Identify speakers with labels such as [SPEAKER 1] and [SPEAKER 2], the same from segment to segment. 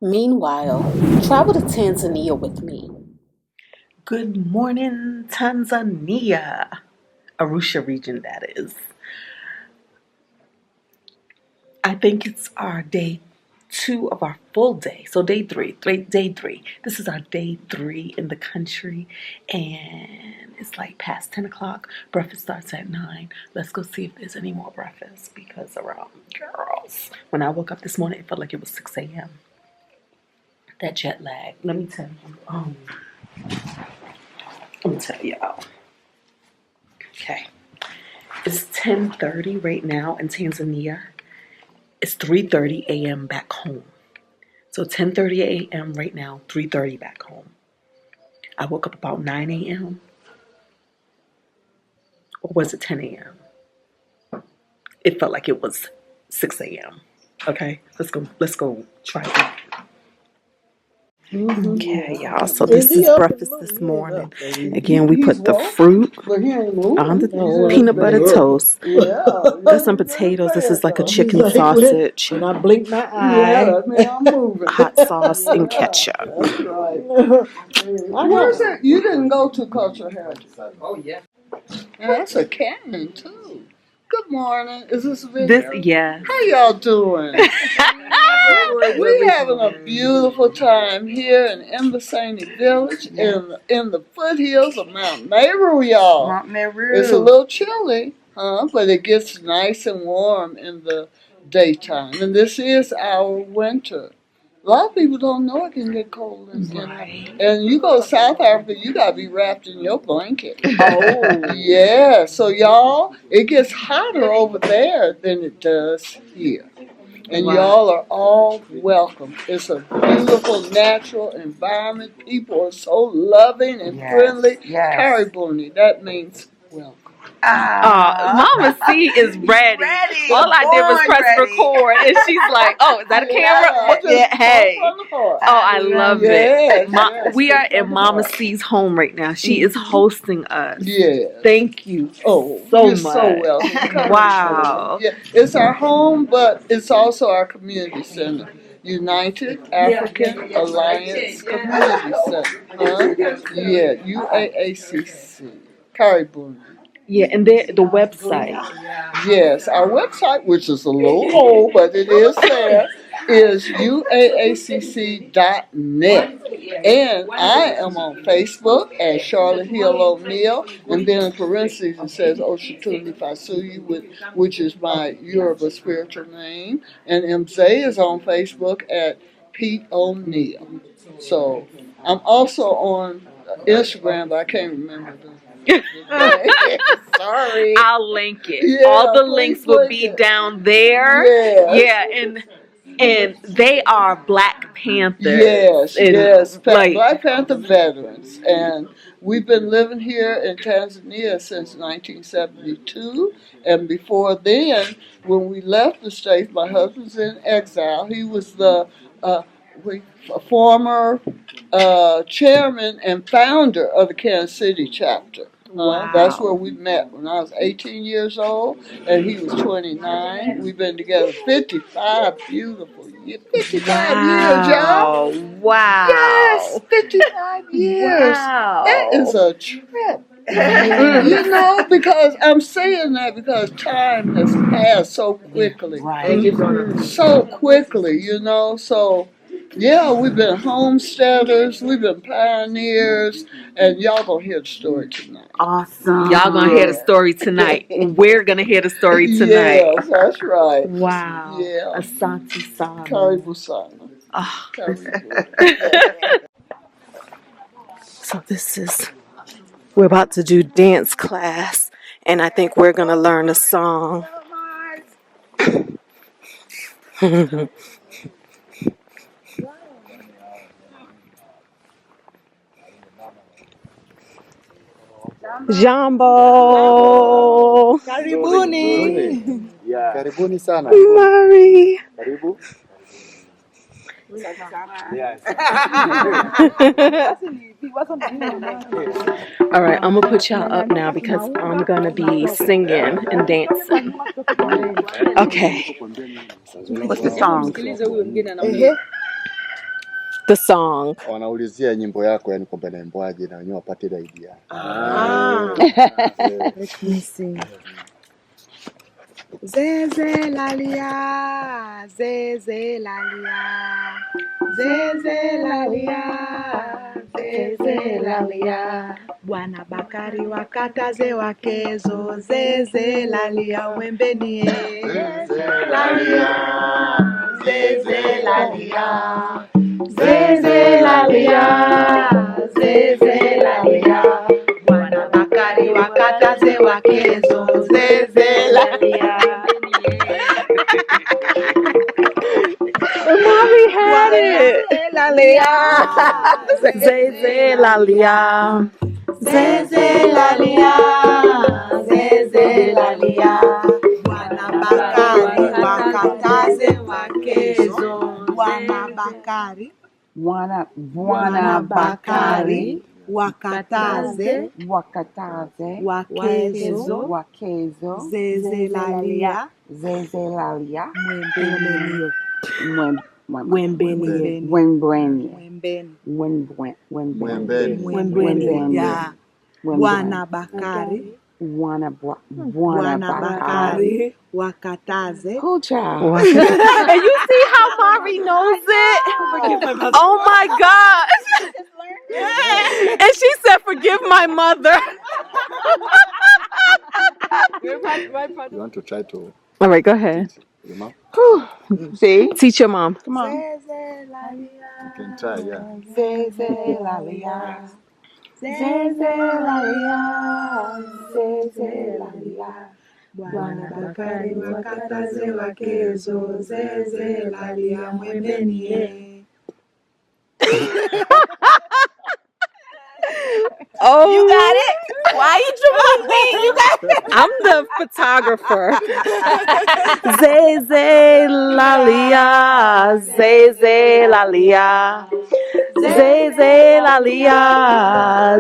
[SPEAKER 1] Meanwhile, travel to Tanzania with me.
[SPEAKER 2] Good morning, Tanzania. Arusha region, that is. I think it's our day 2 of our full day. So day three. This is our day 3 in the country, and it's like past 10 o'clock. Breakfast starts at 9. Let's go see if there's any more breakfast because around girls. When I woke up this morning, it felt like it was 6 a.m. That jet lag. Let me tell you. Let me tell y'all. Okay. It's 10:30 right now in Tanzania. It's 3:30 a.m. back home. So 10:30 a.m. right now, 3:30 back home. I woke up about 9 a.m. Or was it 10 a.m.? It felt like it was 6 a.m. Okay, let's go try that. Okay, y'all. So this is breakfast this morning. Again, we put the fruit on the peanut butter toast. Got some potatoes. This is like a chicken sausage.
[SPEAKER 3] And I blinked my eye.
[SPEAKER 2] Hot sauce and ketchup.
[SPEAKER 3] Where's that? You didn't go to Cultural Heritage. Oh, yeah. And that's a cannon, too. Good morning. Is this a video?
[SPEAKER 2] Yeah.
[SPEAKER 3] How y'all doing? We're having a beautiful time here in Imbaseni Village in the foothills of Mount Meru, y'all.
[SPEAKER 4] Mount Meru.
[SPEAKER 3] It's a little chilly, but it gets nice and warm in the daytime. And this is our winter. A lot of people don't know it can get cold. And you go to South Africa, you got to be wrapped in your blanket. Oh, yeah. So, y'all, it gets hotter over there than it does here. And y'all are all welcome. It's a beautiful, natural environment. People are so loving and friendly. Karibuni, that means welcome.
[SPEAKER 2] Mama C is ready. All I did was press record, and she's like, "Oh, is that a camera?" Hey. Oh, I love it. We are in Mama C's home right now. She is hosting us.
[SPEAKER 3] Yeah.
[SPEAKER 2] Thank you so much.
[SPEAKER 3] So welcome.
[SPEAKER 2] Wow.
[SPEAKER 3] Yeah, it's our home, but it's also our community center. United African Alliance Community Center. Yeah, UAACC. Karibuni.
[SPEAKER 2] Yeah, and the website.
[SPEAKER 3] Yes, our website, which is a little old, but it is there, is uaacc.net. And I am on Facebook as Charlotte Hill O'Neill, and then in parentheses it says Oshatuni Fasuyi, which is my Yoruba spiritual name. And Mzee is on Facebook at Pete O'Neill. So I'm also on Instagram, but I can't remember the Sorry.
[SPEAKER 2] I'll link it.
[SPEAKER 3] Yeah,
[SPEAKER 2] all the links will be down there.
[SPEAKER 3] Yes.
[SPEAKER 2] And they are Black
[SPEAKER 3] Yes.
[SPEAKER 2] Panthers.
[SPEAKER 3] Black Panther veterans. And we've been living here in Tanzania since 1972. And before then, when we left the States, my husband's in exile. He was the former chairman and founder of the Kansas City chapter.
[SPEAKER 2] Wow.
[SPEAKER 3] That's where we met when I was 18 years old and he was 29. We've been together 55 beautiful years. 55 years, y'all.
[SPEAKER 2] Wow.
[SPEAKER 3] Yes, 55 years.
[SPEAKER 2] Wow.
[SPEAKER 3] That is a trip. You know, because I'm saying that because time has passed so quickly.
[SPEAKER 2] Right.
[SPEAKER 3] So quickly, you know, so... Yeah, we've been homesteaders, we've been pioneers, and y'all gonna hear the story tonight.
[SPEAKER 2] Awesome. Y'all gonna hear the story tonight. We're gonna hear the story tonight.
[SPEAKER 3] Yes, that's right.
[SPEAKER 2] Wow.
[SPEAKER 3] Yeah.
[SPEAKER 2] Asante Sana.
[SPEAKER 3] Karibu Sana.
[SPEAKER 2] Oh. So we're about to do dance class, and I think we're gonna learn a song. Jambo.
[SPEAKER 4] Karibuni.
[SPEAKER 5] Yeah. Karibuni sana.
[SPEAKER 2] Mari.
[SPEAKER 5] Karibu. Yes.
[SPEAKER 2] All right, I'm gonna put y'all up now because I'm gonna be singing and dancing. Okay.
[SPEAKER 4] What's the song?
[SPEAKER 1] The song.
[SPEAKER 5] Wanaulizia nyimbo yako, yani kwamba naimbwaje na wenyewe wapate ile idea.
[SPEAKER 4] Let me see. Zeze lalia, zeze lalia, zeze lalia, zeze lalia. Bwana Bakari wakataze wakezo, zeze lalia wembeni. Zeze lalia, zeze lalia, zeze lalia, zeze lalia. Bwana Bakari wakataze wakezo, zeze lalia.
[SPEAKER 1] Mommy had it. Zeze lalia.
[SPEAKER 4] Zeze lalia, zeze lalia. Bwana Bakari wakataze wakezo. Bwana Bakari wakataze wakezo. Zeze lalia mwembeni. Yeah. Bwana Bakari wakataze.
[SPEAKER 2] Who child?
[SPEAKER 1] And you see how Mari knows it? Oh my gosh. And she said, forgive my mother.
[SPEAKER 5] You want to try to
[SPEAKER 1] All right, go ahead.
[SPEAKER 5] your mom?
[SPEAKER 2] See?
[SPEAKER 1] Teach your mom.
[SPEAKER 2] Come on.
[SPEAKER 5] You can try, yeah.
[SPEAKER 2] Zeze lalia. Zeze lalia. Zeze lalia.
[SPEAKER 4] Bwana Bakari wakataze wakezo. Zeze lalia mwembeni.
[SPEAKER 1] Oh,
[SPEAKER 4] You got it? Why you promote me? You got it?
[SPEAKER 1] I'm the photographer. Zeze lalia, zeze lalia, zeze lalia,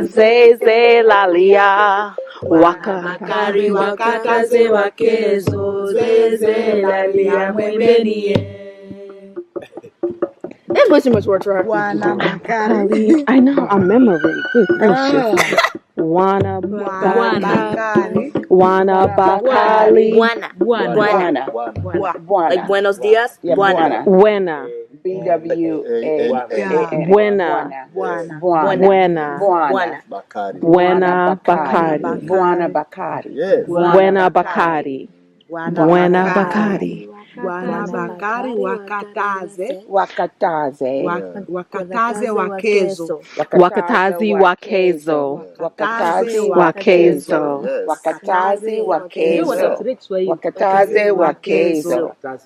[SPEAKER 1] zeze lalia. Waka
[SPEAKER 4] Bakari wakataze wakezo. Zeze lalia mwembeni.
[SPEAKER 1] It's way too much work for her.
[SPEAKER 4] Bwana Bakari.
[SPEAKER 1] I know, I'm memory. Good gracious. Wana Bakari. Wana Bakari.
[SPEAKER 6] Buena. Like buenos dias.
[SPEAKER 2] Yeah,
[SPEAKER 6] Buena.
[SPEAKER 1] Buena.
[SPEAKER 2] BWA.
[SPEAKER 1] Buena.
[SPEAKER 6] Buena.
[SPEAKER 1] Buena.
[SPEAKER 5] Bakari.
[SPEAKER 1] Buena Bakari.
[SPEAKER 2] Buena Bakari.
[SPEAKER 5] Yes.
[SPEAKER 1] Buena Bakari. Buena Bakari.
[SPEAKER 4] Bwana Bakari wakataze. Wakataze wakezo.
[SPEAKER 1] Wakatazi wakezo.
[SPEAKER 2] Wakatazi
[SPEAKER 1] Wakezo.
[SPEAKER 2] Wakatazi wakezo. Wakataze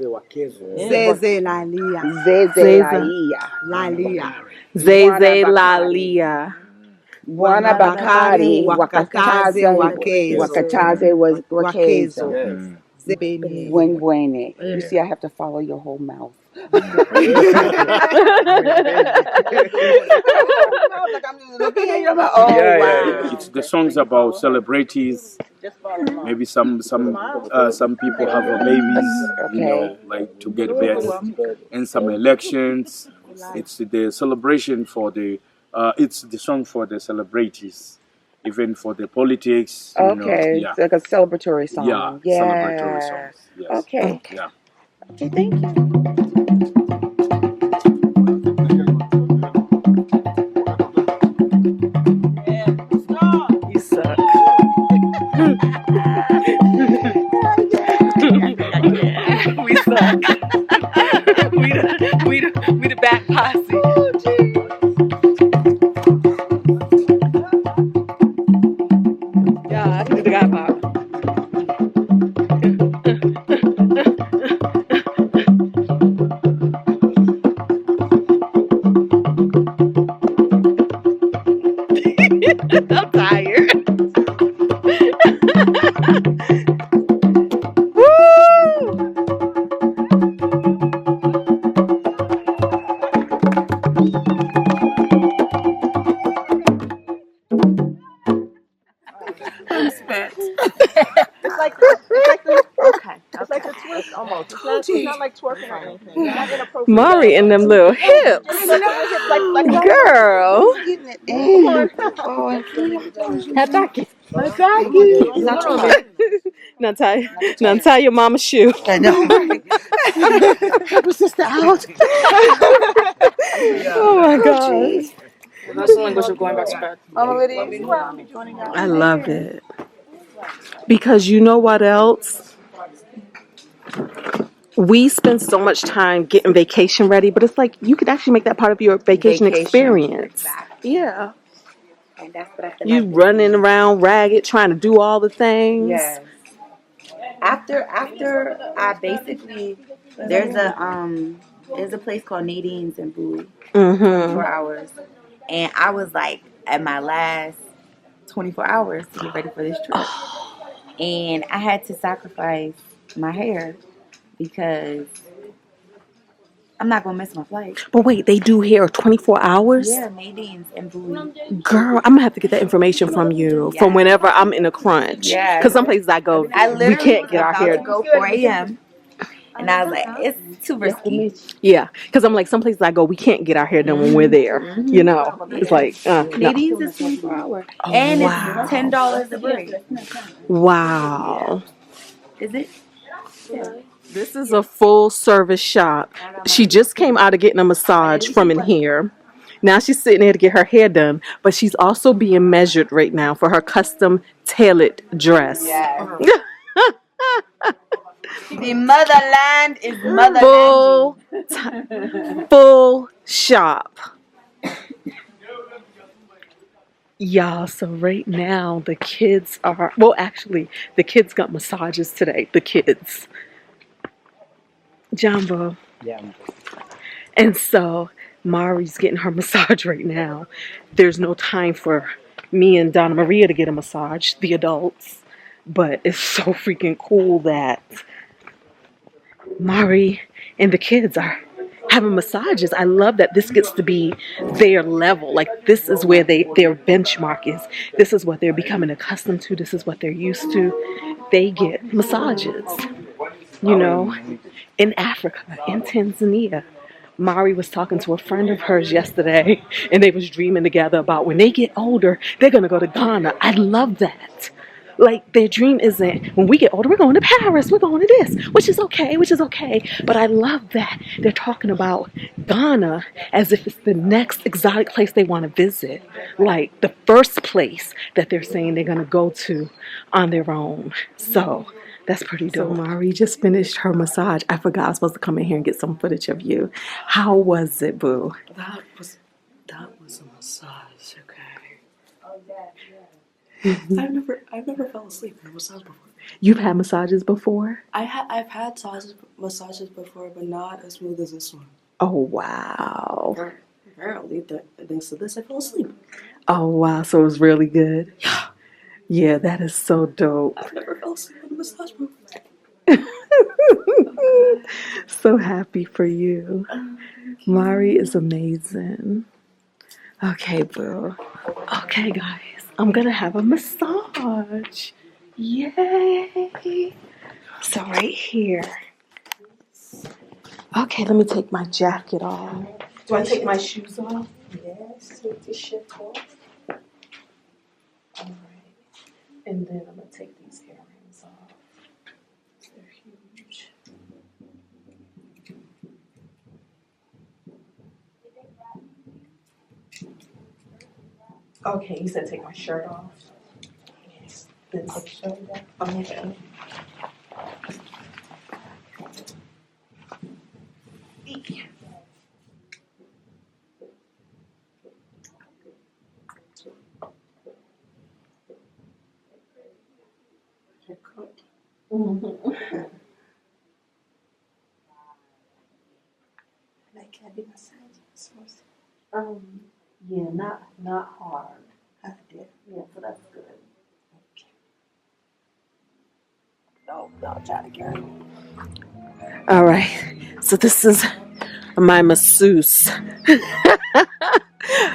[SPEAKER 2] wakezo.
[SPEAKER 4] Zeze lalia.
[SPEAKER 2] Zeze lalia.
[SPEAKER 4] Lalia.
[SPEAKER 1] Zeze lalia.
[SPEAKER 2] Bwana Bakari wakataze wakezo. Wakataze wakezo.
[SPEAKER 5] Yes.
[SPEAKER 2] Wengwene. You see, I have to follow your whole mouth.
[SPEAKER 4] Like I'm just looking at your mouth.
[SPEAKER 2] Oh,
[SPEAKER 7] Yeah,
[SPEAKER 2] wow.
[SPEAKER 7] it's the songs about celebrities. Maybe some people have babies, you know, like to get best, and some elections. It's the celebration for the. It's the song for the celebrities, even for the politics. You know,
[SPEAKER 2] Okay,
[SPEAKER 7] yeah.
[SPEAKER 2] it's like a celebratory song.
[SPEAKER 7] Yeah, celebratory songs. Yes.
[SPEAKER 2] Okay.
[SPEAKER 7] Yeah.
[SPEAKER 2] Okay, thank you.
[SPEAKER 1] You suck. We suck. we the back posse. Yeah, I can do the guy pop. I'm tired. Woo!
[SPEAKER 4] I'm spent. It's like the twerk almost. It's not like twerking or anything. It's not inappropriate.
[SPEAKER 1] Mari and them little hips.
[SPEAKER 4] Just a little hip
[SPEAKER 1] Girl.
[SPEAKER 6] Hataki.
[SPEAKER 1] Now tie your mama's shoe.
[SPEAKER 4] I know. Help a sister out.
[SPEAKER 1] Oh my God.
[SPEAKER 6] That's the language of going back to bed.
[SPEAKER 1] I love it. Because you know what else? We spend so much time getting vacation ready, but it's like you could actually make that part of your vacation experience.
[SPEAKER 8] Exactly.
[SPEAKER 1] Yeah.
[SPEAKER 8] And that's what I feel
[SPEAKER 1] You
[SPEAKER 8] like
[SPEAKER 1] running around ragged trying to do all the things.
[SPEAKER 8] Yes. After I basically there's a place called Nadine's in Bowie, 24 hours, and I was like at my last 24 hours to get ready for this trip, and I had to sacrifice my hair because I'm not gonna miss my flight.
[SPEAKER 1] But wait, they do hair 24 hours?
[SPEAKER 8] Yeah, Nadine's in Bowie.
[SPEAKER 1] Girl, I'm gonna have to get that information from you from whenever I'm in a crunch.
[SPEAKER 8] Yeah.
[SPEAKER 1] Because some places I go, we can't get our hair.
[SPEAKER 8] To go 4 a.m. and I was like, it's too risky.
[SPEAKER 1] Yeah, because I'm like, some places I go, we can't get our hair done when we're there. You know, it's like, no.
[SPEAKER 8] Nadine's is 24 hours. And
[SPEAKER 1] wow.
[SPEAKER 8] it's $10 a break.
[SPEAKER 1] Wow.
[SPEAKER 8] Is it? Yeah.
[SPEAKER 1] This is a full service shop. She just came out of getting a massage from in here. Now she's sitting there to get her hair done, but she's also being measured right now for her custom tailored dress.
[SPEAKER 8] Yes. The motherland is motherland.
[SPEAKER 1] Full shop. Y'all, so right now the kids are, well, actually, the kids got massages today. The kids. Jumbo.
[SPEAKER 9] Yeah.
[SPEAKER 1] And so Mari's getting her massage right now. There's no time for me and Donna Maria to get a massage, the adults. But it's so freaking cool that Mari and the kids are having massages. I love that this gets to be their level. Like, this is where their benchmark is. This is what they're becoming accustomed to. This is what they're used to. They get massages. You know, in Africa, in Tanzania. Mari was talking to a friend of hers yesterday, and they was dreaming together about when they get older, they're going to go to Ghana. I love that. Like, their dream isn't, when we get older, we're going to Paris, we're going to this, which is okay. But I love that they're talking about Ghana as if it's the next exotic place they want to visit. Like, the first place that they're saying they're going to go to on their own. So that's pretty dope. So Mari just finished her massage. I forgot I was supposed to come in here and get some footage of you. How was it, boo?
[SPEAKER 6] That was a massage, okay. I've never fell asleep in a massage before.
[SPEAKER 1] You've had massages before?
[SPEAKER 6] I've had massages before, but not as smooth as this one.
[SPEAKER 1] Oh, wow.
[SPEAKER 6] Apparently, thanks to this, I fell asleep.
[SPEAKER 1] Oh, wow. So it was really good?
[SPEAKER 6] Yeah.
[SPEAKER 1] Yeah, that is so dope.
[SPEAKER 6] I've never fell asleep in a massage before.
[SPEAKER 1] So happy for you. Mari is amazing. Okay, boo. Okay, guys. I'm going to have a massage. Yay. So right here. Okay, let me take my jacket off. Do I take my shoes off? Yes, take the shit off. All right. And then I'm going to take these earrings off. They're huge. Okay, you said take my shirt off. Yes. Then take the shirt off. Okay.
[SPEAKER 4] Like, can I be massaged?
[SPEAKER 1] Yeah, not hard.
[SPEAKER 4] I did.
[SPEAKER 1] Yeah, so that's good.
[SPEAKER 4] No, I'll try to get it.
[SPEAKER 1] All right, so this is my masseuse.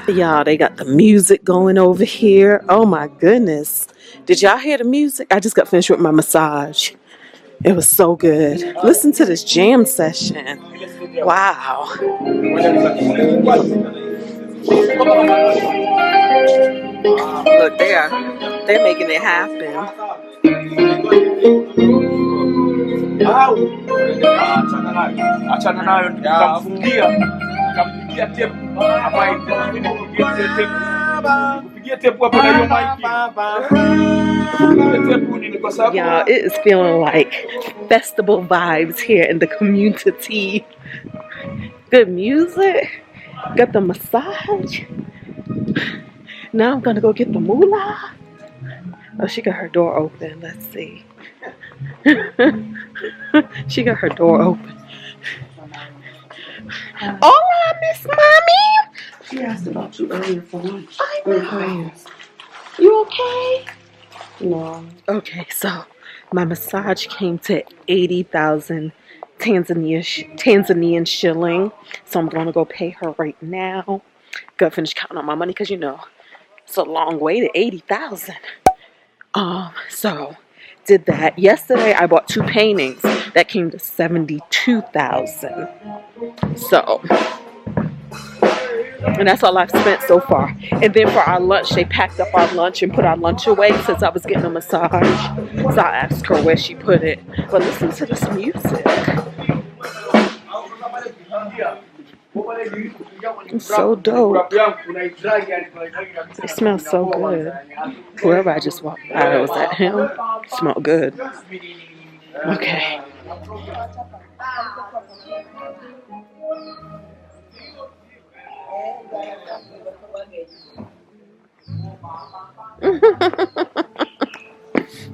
[SPEAKER 1] Y'all, they got the music going over here. Oh my goodness. Did y'all hear the music? I just got finished with my massage. It was so good. Listen to this jam session. Wow. Look, they're making it happen.
[SPEAKER 7] Achana nayo nikamfungia nikampigia tepu hapa nipigie tepu hapo na hiyo mic.
[SPEAKER 1] Y'all, it is feeling like festival vibes here in the community. Good music. Got the massage. Now I'm gonna go get the moolah. Oh, she got her door open. Let's see. She got her door open. Hola, Miss Mommy.
[SPEAKER 4] She asked about you earlier for lunch.
[SPEAKER 1] I know. You okay?
[SPEAKER 4] No.
[SPEAKER 1] Okay, so my massage came to 80,000 Tanzanian shilling. So I'm gonna go pay her right now. Gotta finish counting on my money because you know it's a long way to 80,000. So did that. Yesterday I bought 2 paintings that came to 72,000. So, and that's all I've spent so far. And then for our lunch, they packed up our lunch and put our lunch away since I was getting a massage. So I asked her where she put it. But listen to this music. It's so dope. It smells so good. Whoever I just walked by, was that him? It smelled good. Okay.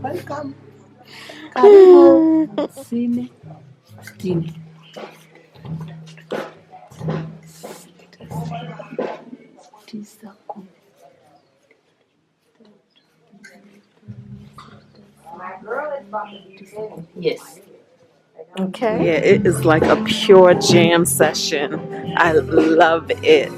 [SPEAKER 4] Welcome. Karibu. Sini. Sini. Yes.
[SPEAKER 1] Okay. Yeah, it is like a pure jam session. I love it.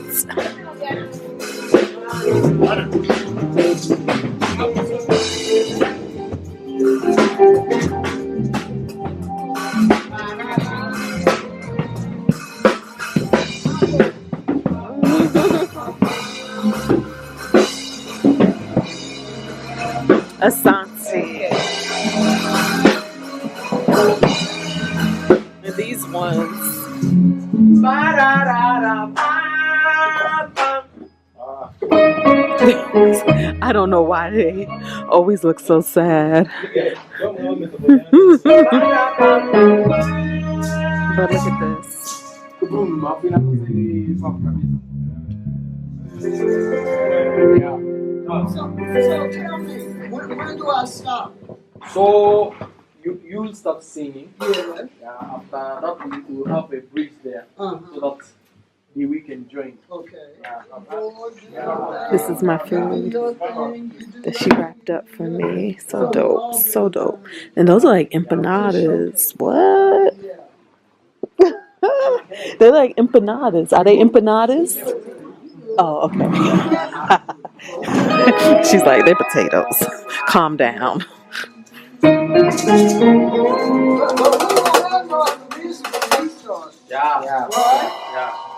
[SPEAKER 1] Asante. And these ones. I don't know why they always look so sad. But look at this.
[SPEAKER 3] So tell me, when do I stop?
[SPEAKER 9] So you'll start singing.
[SPEAKER 3] Yeah.
[SPEAKER 9] After that, we will have a breeze there, so that we can join.
[SPEAKER 3] Okay.
[SPEAKER 1] This is my food that she wrapped up for me. So dope. So dope. And those are like empanadas. What? They're like empanadas. Are they empanadas? Oh, okay. She's like, they're potatoes. Calm down.
[SPEAKER 9] Yeah.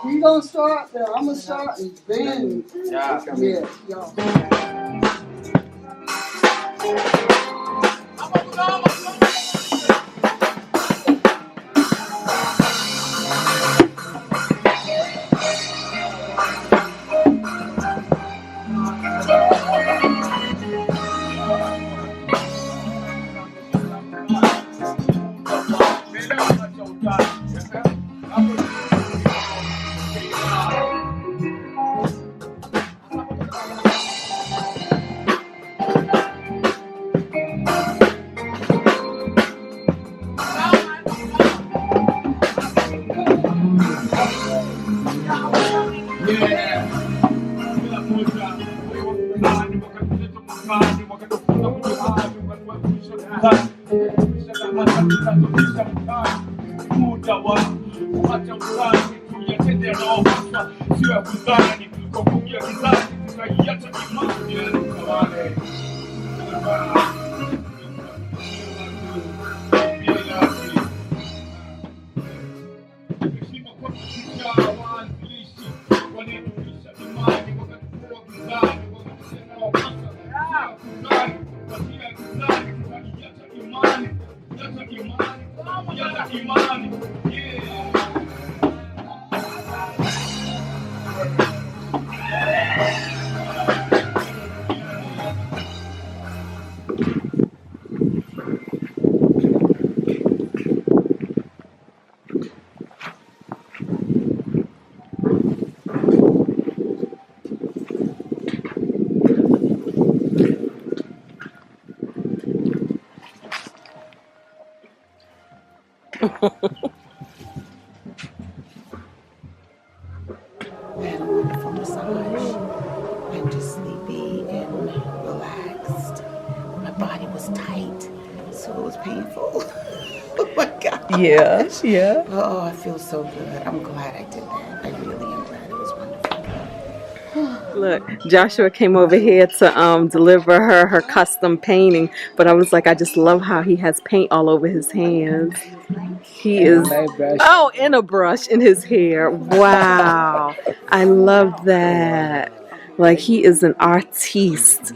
[SPEAKER 3] We gonna start there. I'm gonna start and then. Yeah.
[SPEAKER 10] I had a wonderful massage. I'm just sleepy and relaxed. My body was tight, so it was painful. Oh my gosh.
[SPEAKER 1] Yeah, yeah.
[SPEAKER 10] Oh, I feel so good. I'm glad I did that. I really am glad. It was wonderful.
[SPEAKER 1] Look, Joshua came over here to deliver her custom painting, but I was like, I just love how he has paint all over his hands. He is, oh, and a brush in his hair. Wow, I love that. Like, he is an artiste.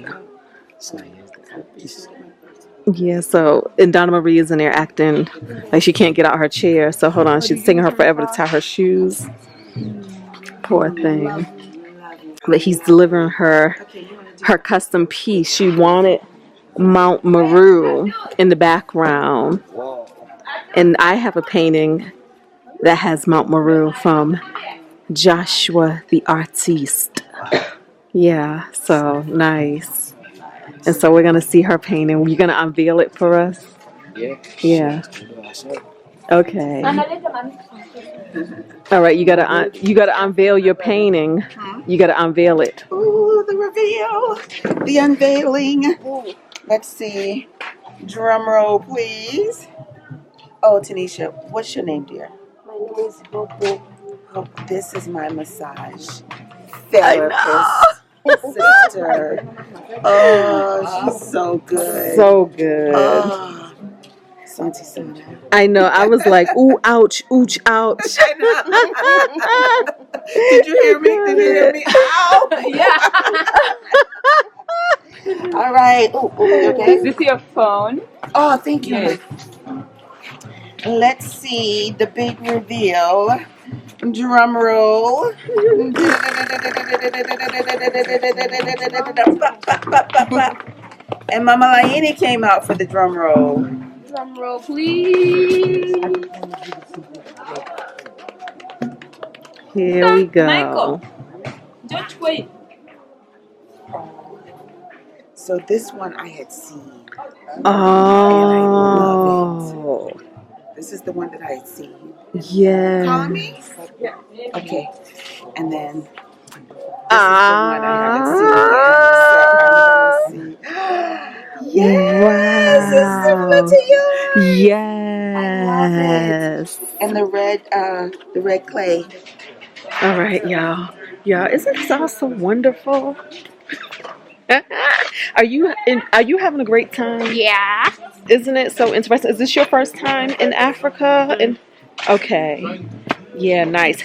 [SPEAKER 1] Yeah, so, and Donna Marie is in there acting like she can't get out her chair. So hold on, she's taking her forever to tie her shoes. Poor thing. But he's delivering her custom piece. She wanted Mount Meru in the background. And I have a painting that has Mount Meru from Joshua the artiste. Yeah, so nice. And so we're gonna see her painting. You're gonna unveil it for us? Yeah. Okay. All right, you gotta unveil your painting. You gotta unveil it.
[SPEAKER 10] Ooh, the reveal, the unveiling. Let's see. Drum roll, please. Oh, Tanisha, what's your name, dear?
[SPEAKER 6] My name is Bobo.
[SPEAKER 10] Oh, this is my massage therapist sister. Oh, she's so good.
[SPEAKER 1] So good.
[SPEAKER 10] Oh, Santi Sana.
[SPEAKER 1] I know. I was like, ooh, ouch, ooch, ouch.
[SPEAKER 10] I know. Did you hear me? Did you hear me? Ow! Yeah. All right. Ooh, okay.
[SPEAKER 11] Is this your phone?
[SPEAKER 10] Oh, thank you.
[SPEAKER 11] Yes.
[SPEAKER 10] Let's see the big reveal. Drum roll. And Mama Laini came out for the drum roll.
[SPEAKER 11] Drum roll, please.
[SPEAKER 1] Here we go.
[SPEAKER 11] Michael, don't wait.
[SPEAKER 10] So this one I had seen.
[SPEAKER 1] Oh.
[SPEAKER 10] And I love it. This is the one that I had seen.
[SPEAKER 1] Yeah.
[SPEAKER 10] Calling me? Yeah. Okay. And then this is the one I haven't seen yet. So I'm gonna see. Yes, it's similar to yours.
[SPEAKER 1] Yes.
[SPEAKER 10] I love it. And the red clay.
[SPEAKER 1] All right, y'all. Y'all, isn't this all so wonderful? Are you having a great time?
[SPEAKER 11] Yeah.
[SPEAKER 1] Isn't it so interesting? Is this your first time in Africa? Okay. Yeah, nice.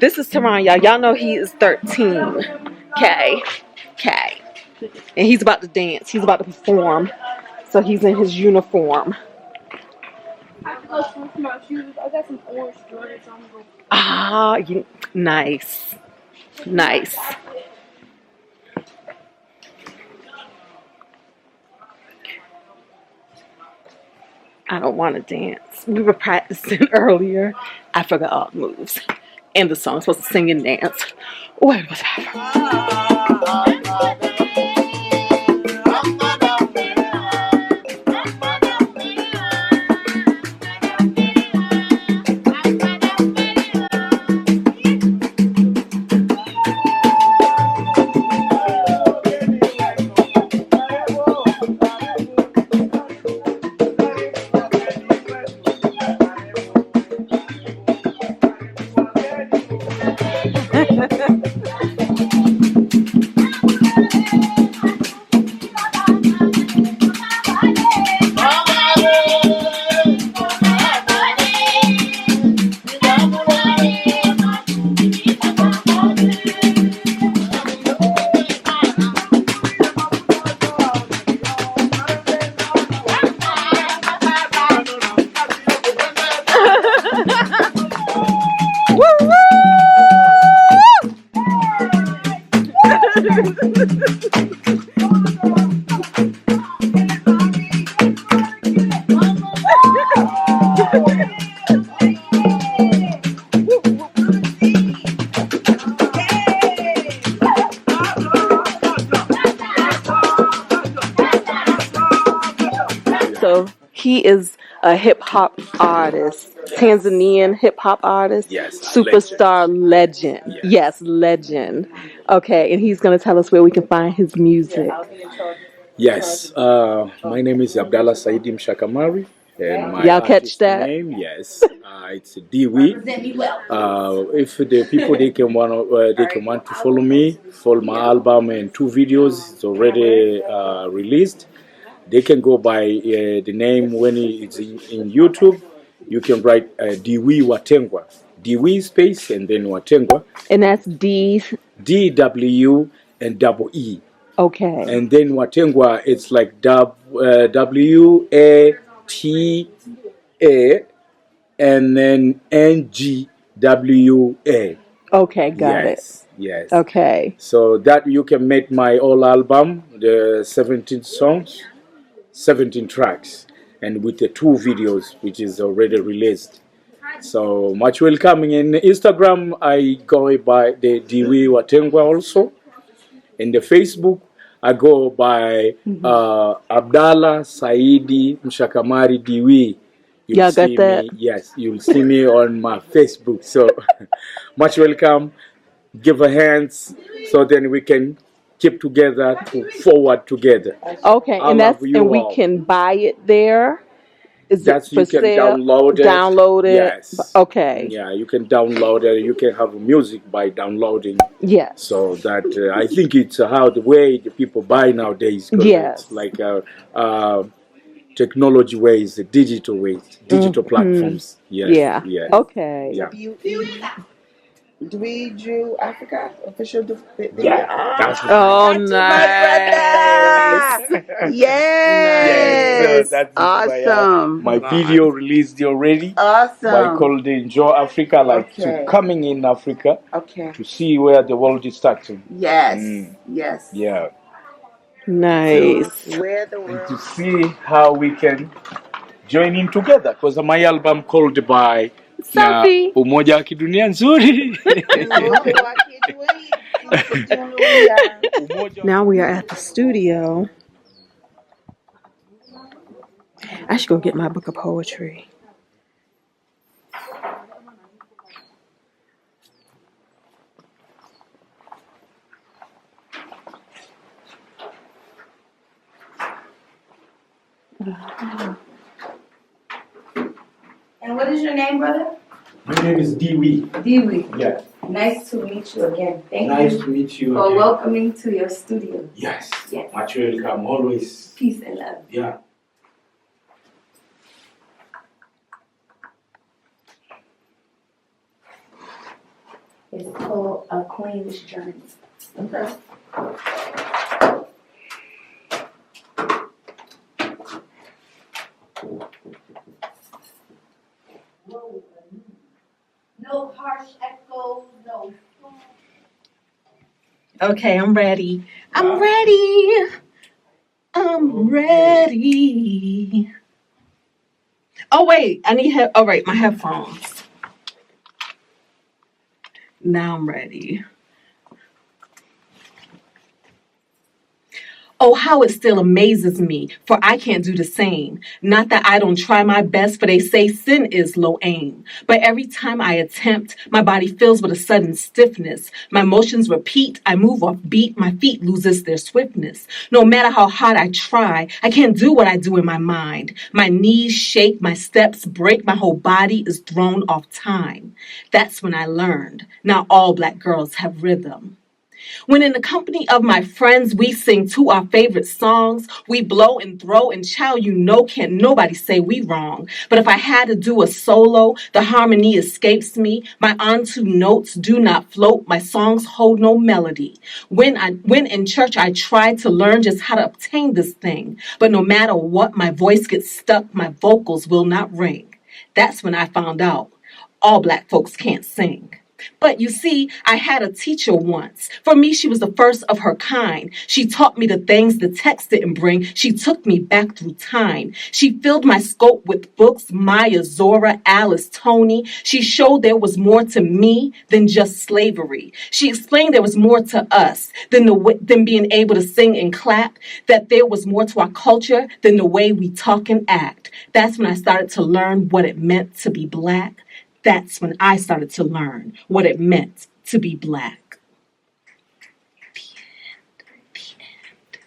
[SPEAKER 1] This is Teron, y'all. Y'all know he is 13. Okay. And he's about to dance. He's about to perform. So he's in his uniform.
[SPEAKER 11] I have to go switch my shoes. I got some orange Jordans. I'm gonna go.
[SPEAKER 1] Ah, nice. Nice. I don't want to dance. We were practicing earlier. I forgot all the moves. And the song. I'm supposed to sing and dance. What was that? So he is a hip hop artist, Tanzanian hip hop artist,
[SPEAKER 7] Yes, a
[SPEAKER 1] superstar legend. Yes, legend. Okay, and he's going to tell us where we can find his music.
[SPEAKER 7] Yes, my name is Abdallah Saidi Mshakamari, and my
[SPEAKER 1] Y'all catch
[SPEAKER 7] artist
[SPEAKER 1] that?
[SPEAKER 7] name, yes, it's Dewey. If the people they can want to follow my album and 2 videos. It's already released. They can go by the name when it's in YouTube. You can write Dewey Watengwa, Dewey space and then Watengwa,
[SPEAKER 1] And that's D.
[SPEAKER 7] DW and double E.
[SPEAKER 1] Okay.
[SPEAKER 7] And then Watengwa, it's like WATA and then NGWA.
[SPEAKER 1] Okay, got it.
[SPEAKER 7] Yes.
[SPEAKER 1] Okay.
[SPEAKER 7] So that you can make my whole album, the 17 songs, 17 tracks, and with the 2 videos, which is already released. So much welcoming. In Instagram, I go by the Dewey Watengwa also. In the Facebook, I go by Abdallah Saidi Mshakamari Dewey.
[SPEAKER 1] Y'all got that?
[SPEAKER 7] Yes, you'll see me on my Facebook. So much welcome. Give a hands so then we can keep together to forward together.
[SPEAKER 1] Okay, and we can buy it there. Is it for sale? Download it.
[SPEAKER 7] Yes.
[SPEAKER 1] Okay.
[SPEAKER 7] Yeah, you can download it. You can have music by downloading.
[SPEAKER 1] Yes.
[SPEAKER 7] So that I think it's how the way the people buy nowadays.
[SPEAKER 1] Yes.
[SPEAKER 7] It's like technology ways, the digital ways, digital platforms. Yes.
[SPEAKER 1] Yeah.
[SPEAKER 7] Yes.
[SPEAKER 1] Okay.
[SPEAKER 7] Yeah.
[SPEAKER 10] Dewey Drew Africa official.
[SPEAKER 1] Oh, nice.
[SPEAKER 10] Yes.
[SPEAKER 7] So that's
[SPEAKER 10] awesome.
[SPEAKER 7] my video released already.
[SPEAKER 10] Awesome.
[SPEAKER 7] I called Enjoy Africa, like to coming in Africa.
[SPEAKER 10] Okay.
[SPEAKER 7] To see where the world is starting.
[SPEAKER 10] Yes. Yes.
[SPEAKER 7] Yeah.
[SPEAKER 1] Nice.
[SPEAKER 10] Where the world.
[SPEAKER 7] And to see how we can join in together, because my album called by Umoja wa Kidunia Nzuri.
[SPEAKER 1] Now we are at the studio. I should go get my book of poetry.
[SPEAKER 8] And what is your name, brother?
[SPEAKER 7] My name is Dewey.
[SPEAKER 8] Dewey.
[SPEAKER 7] Yeah.
[SPEAKER 8] Nice to meet you again. Thank
[SPEAKER 7] Nice
[SPEAKER 8] you
[SPEAKER 7] to meet you
[SPEAKER 8] for
[SPEAKER 7] again.
[SPEAKER 8] welcoming to your studio.
[SPEAKER 7] Yes.
[SPEAKER 8] Yes.
[SPEAKER 7] Much welcome. Always.
[SPEAKER 8] Peace and love.
[SPEAKER 7] Yeah.
[SPEAKER 8] It's called A Queen's Journey. Okay.
[SPEAKER 11] No harsh echoes, no.
[SPEAKER 2] Okay, I'm ready. I'm ready. Oh, wait. I need all right, my headphones. Now I'm ready. Oh, how it still amazes me, for I can't do the same. Not that I don't try my best, for they say sin is low aim. But every time I attempt, my body fills with a sudden stiffness. My motions repeat, I move off beat, my feet loses their swiftness. No matter how hard I try, I can't do what I do in my mind. My knees shake, my steps break, my whole body is thrown off time. That's when I learned, not all black girls have rhythm. When in the company of my friends, we sing to our favorite songs, we blow and throw, and child, you know, can't nobody say we wrong. But if I had to do a solo, the harmony escapes me. My onto notes do not float. My songs hold no melody. When in church, I try to learn just how to obtain this thing. But no matter what, my voice gets stuck. My vocals will not ring. That's when I found out all black folks can't sing. But you see, I had a teacher once. For me, she was the first of her kind. She taught me the things the text didn't bring. She took me back through time. She filled my scope with books, Maya, Zora, Alice, Tony. She showed there was more to me than just slavery. She explained there was more to us than being able to sing and clap, that there was more to our culture than the way we talk and act. That's when I started to learn what it meant to be Black. That's when I started to learn what it meant to be Black. The end.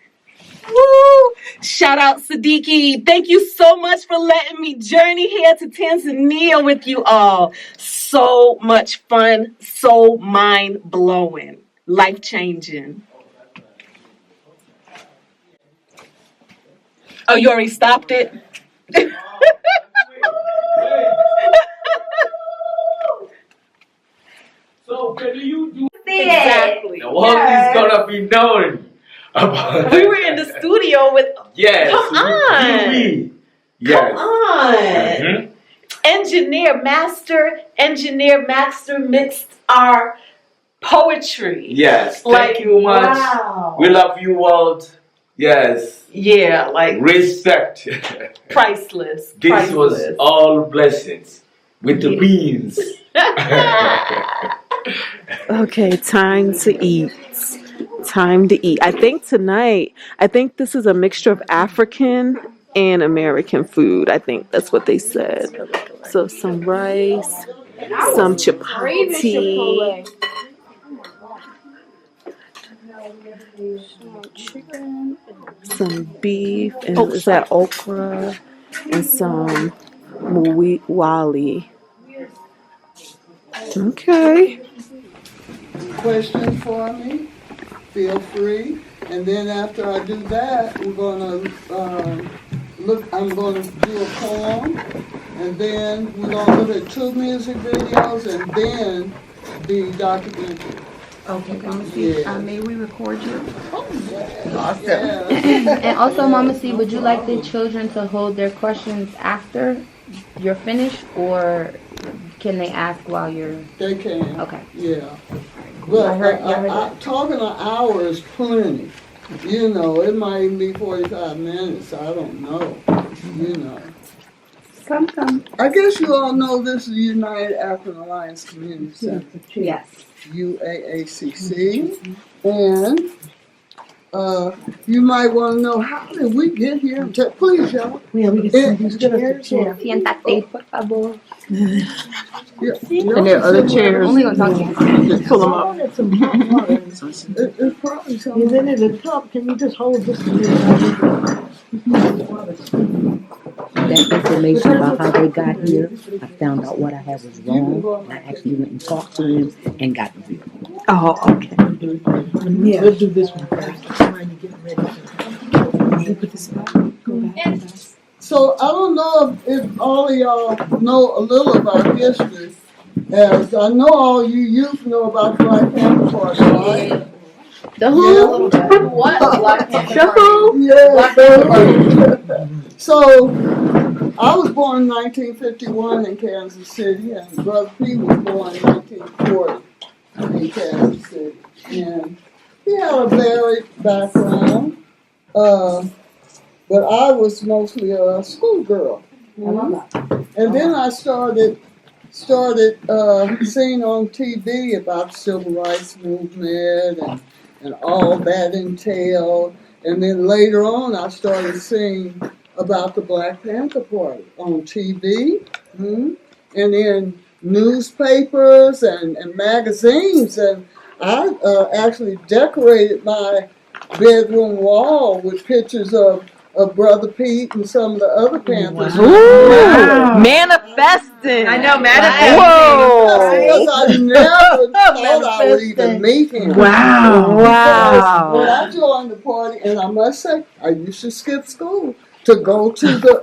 [SPEAKER 2] Woo! Shout out Siddiqui. Thank you so much for letting me journey here to Tanzania with you all. So much fun, so mind-blowing, life-changing. Oh, you already stopped it?
[SPEAKER 7] So can you do
[SPEAKER 2] Exactly.
[SPEAKER 7] the world is gonna be known about
[SPEAKER 2] We were in the studio with.
[SPEAKER 7] yes,
[SPEAKER 2] Come on.
[SPEAKER 7] TV. Yes.
[SPEAKER 2] Come on.
[SPEAKER 7] Mhm.
[SPEAKER 2] Engineer Master mixed our poetry.
[SPEAKER 7] Yes.
[SPEAKER 2] Like,
[SPEAKER 7] Thank you much.
[SPEAKER 2] wow.
[SPEAKER 7] We love you, world. Yes.
[SPEAKER 2] Yeah, like
[SPEAKER 7] Respect.
[SPEAKER 2] priceless.
[SPEAKER 7] This was all blessings with the beans.
[SPEAKER 1] Okay, time to eat. Time to eat. I think this is a mixture of African and American food. I think that's what they said. So some rice, some chapati,
[SPEAKER 11] Chicken.
[SPEAKER 1] some beef, and is that okra, and some wali. Okay.
[SPEAKER 3] Question for me? Feel free. And then after I do that, I'm gonna do a poem, and then we're gonna look at 2 music videos, and then the documentary.
[SPEAKER 12] Okay, Mama C,
[SPEAKER 3] Yeah.
[SPEAKER 12] may we record you?
[SPEAKER 3] Awesome. Yeah.
[SPEAKER 12] And also, Mama C, would you like the children to hold their questions after you're finished, or can they ask while you're...
[SPEAKER 3] They can.
[SPEAKER 12] Okay.
[SPEAKER 3] Yeah. But talking an hour is plenty. You know, it might even be 45 minutes. I don't know. You know.
[SPEAKER 12] Come.
[SPEAKER 3] I guess you all know this is the United African Alliance Community Center.
[SPEAKER 12] Yes.
[SPEAKER 3] UAACC. And you might want to know, how did we get here? Please, y'all.
[SPEAKER 12] Yeah, we get these chairs. Siéntate, por favor.
[SPEAKER 3] Yeah.
[SPEAKER 1] And there are other chairs.
[SPEAKER 12] Only gonna talk to you.
[SPEAKER 1] Just pull them up.
[SPEAKER 3] It's probably something.
[SPEAKER 4] And then at the top, can you just hold this?
[SPEAKER 13] That information about how they got here, I found out what I had was wrong, and I actually went and talked to him and got the real.
[SPEAKER 1] Oh, okay.
[SPEAKER 4] Yeah. Let's do this one first. I'm trying to get ready.
[SPEAKER 3] So I don't know if all of y'all know a little about history. As I know all you youth know about the Black Panther Party, right?
[SPEAKER 12] The who?
[SPEAKER 3] Yeah.
[SPEAKER 12] What? Black Panther
[SPEAKER 3] The who? Yeah. So I was born in 1951 in Kansas City, and Brother P was born in 1940 in Kansas City. And he had a varied background, but I was mostly a schoolgirl. And then I started seeing on TV about the Civil Rights Movement and all that entailed. And then later on, I started seeing about the Black Panther Party on TV, and in newspapers and magazines. And I actually decorated my bedroom wall with pictures of Brother Pete and some of the other Panthers.
[SPEAKER 1] Wow. Manifesting.
[SPEAKER 2] I know, manifesting.
[SPEAKER 1] Whoa.
[SPEAKER 3] Because I never thought I would even meet him.
[SPEAKER 1] Wow. Wow.
[SPEAKER 3] When I joined the party, and I must say, I used to skip school to go to the...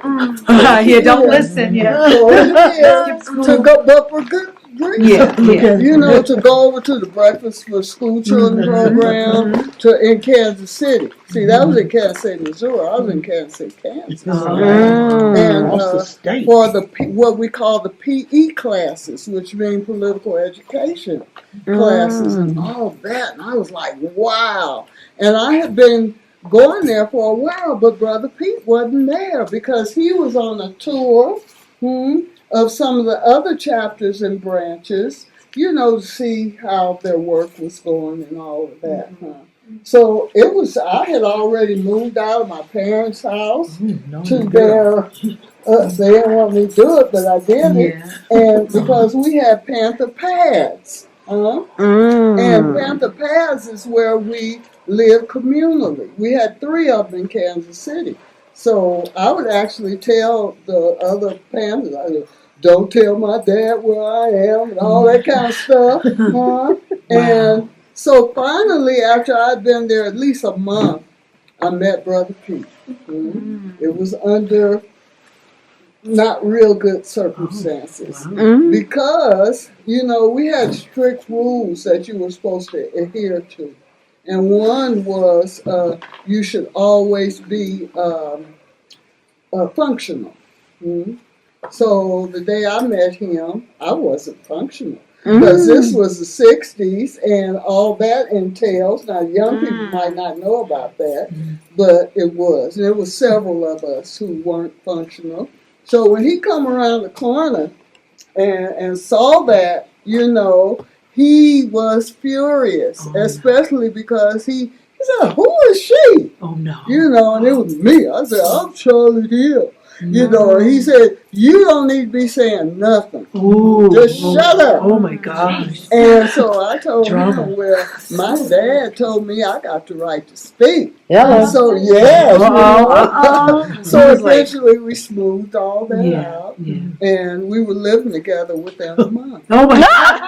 [SPEAKER 2] Yeah, don't listen. Yeah.
[SPEAKER 3] To go, but for recently, you know, to go over to the Breakfast for School Children program in Kansas City. See, that was in Kansas City, Missouri. I was in Kansas City, Kansas. And for what we call the PE classes, which mean political education classes and all of that. And I was like, wow. And I had been going there for a while, but Brother Pete wasn't there because he was on a tour of some of the other chapters and branches, you know, to see how their work was going and all of that. So I had already moved out of my parents' house to their, they didn't want me to do it, but I did it. And because we had Panther Pads. And Panther Pads is where we live communally. We had 3 of them in Kansas City. So I would actually tell the other Panthers, I would, don't tell my dad where I am and all that kind of stuff. And so finally, after I'd been there at least a month, I met Brother Pete. It was under not real good circumstances because, you know, we had strict rules that you were supposed to adhere to. And one was you should always be functional. So the day I met him, I wasn't functional. Because this was the 60s and all that entails. Now, young people might not know about that, but it was. And there were several of us who weren't functional. So when he come around the corner and saw that, you know, he was furious, especially because he said, who is she? Oh, no. You know, and it was me. I said, I'm Charlie Hill. You know, he said, you don't need to be saying nothing. Just shut up. Oh, my gosh. And so I told him, well, my dad told me I got the right to speak. So, so eventually we smoothed all that out. And we were living together within a month. Oh, my God.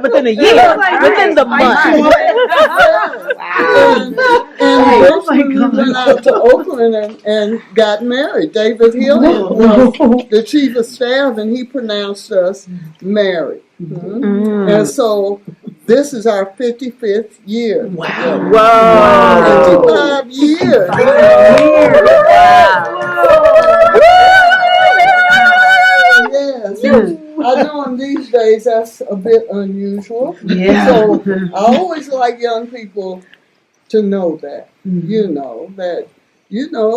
[SPEAKER 1] Within a year, within the month.
[SPEAKER 3] And eventually we went out to Oakland and got married. David Hill was the chief of staff, and he pronounced us married. And so this is our 55th year. Wow. 55 years. Yes. I know in these days that's a bit unusual. So I always like young people to know that, you know,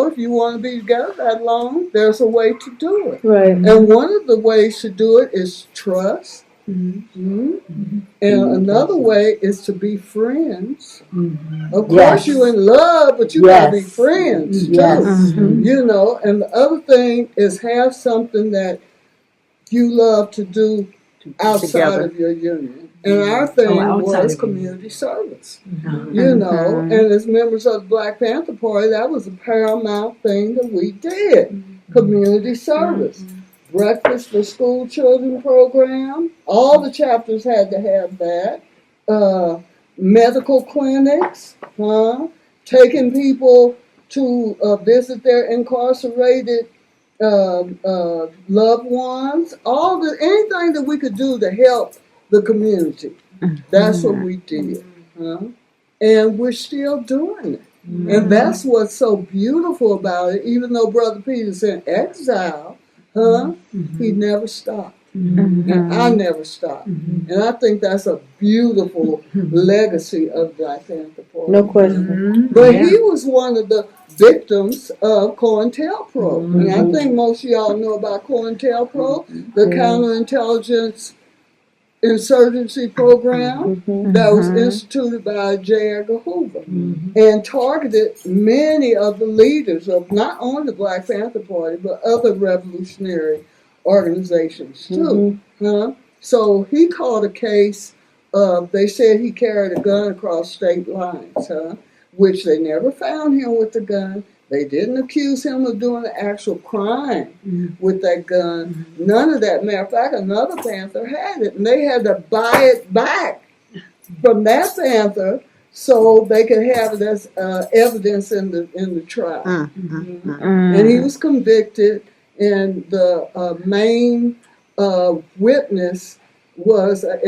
[SPEAKER 3] if you want to be together that long, there's a way to do it. And one of the ways to do it is trust. And another way is to be friends. Of course, you're in love, but you gotta be friends too. You know, and the other thing is have something that you love to do outside of your union. And our thing was community service. You know, and as members of the Black Panther Party, that was a paramount thing that we did. Community service. Breakfast for School Children program. All the chapters had to have that. Medical clinics. Taking people to visit their incarcerated loved ones, anything that we could do to help the community. That's what we did. And we're still doing it. And that's what's so beautiful about it. Even though Brother Peter's in exile, he never stopped. And I never stopped. And I think that's a beautiful legacy of Black Panther Party. No question. But he was one of the victims of COINTELPRO. And I think most of y'all know about COINTELPRO, the counterintelligence insurgency program that was instituted by J. Edgar Hoover and targeted many of the leaders of not only the Black Panther Party, but other revolutionary organizations too. So he called a case of, they said he carried a gun across state lines, which they never found him with the gun. They didn't accuse him of doing the actual crime with that gun. None of that. Matter of fact, another Panther had it, and they had to buy it back from that Panther so they could have it as evidence in the trial. And he was convicted, and the main witness was a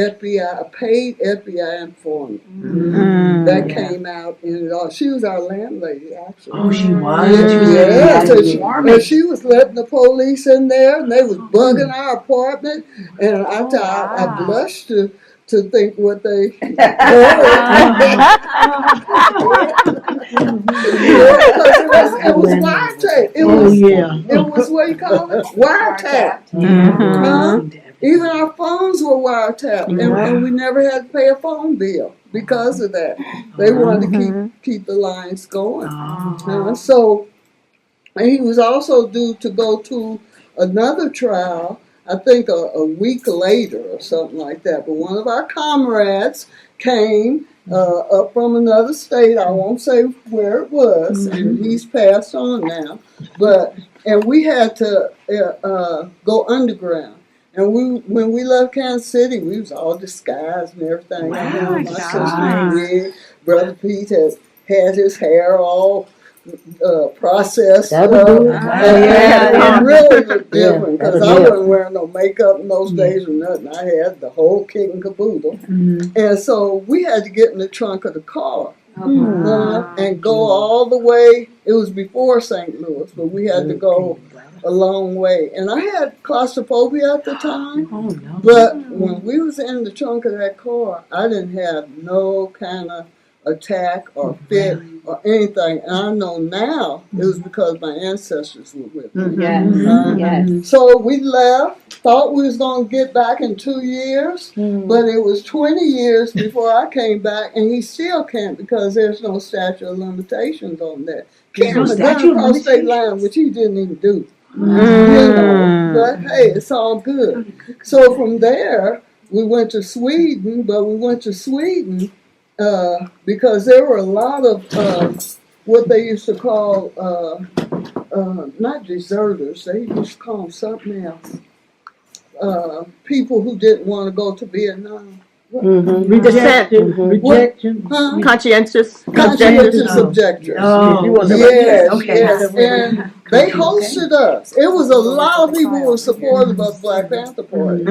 [SPEAKER 3] paid FBI informant. That came out in it all. She was our landlady, actually.
[SPEAKER 4] Oh, she was?
[SPEAKER 3] Yeah, and she was letting the police in there, and they was bugging our apartment, and I blushed to think what they heard. Because it was wiretap. It was what you call it? Wiretap. Even our phones were wiretapped, and we never had to pay a phone bill because of that. They wanted to keep the lines going. So, and he was also due to go to another trial, I think a week later or something like that. But one of our comrades came up from another state. I won't say where it was, and he's passed on now. And we had to go underground. And when we left Kansas City, we was all disguised and everything. My sister's wig. Brother Pete had his hair all processed. It really looked different because I wasn't wearing no makeup in those days or nothing. I had the whole kit and caboodle. And so we had to get in the trunk of the car and go all the way. It was before St. Louis, but we had to go a long way. And I had claustrophobia at the time. But when we was in the trunk of that car, I didn't have no kind of attack or fit or anything. And I know now it was because my ancestors were with me. So we left, thought we was going to get back in 2 years, but it was 20 years before I came back, and he still can't because there's no statute of limitations on that. Can't run across state line, which he didn't even do. You know, but hey, it's all good. So from there, we went to Sweden, but we went to Sweden because there were a lot of what they used to call, not deserters, they used to call them something else. People who didn't want to go to Vietnam.
[SPEAKER 4] Rejection.
[SPEAKER 3] Conscientious objectors. Yes. And they hosted us. It was a lot of people who were supportive of Black Panther Party.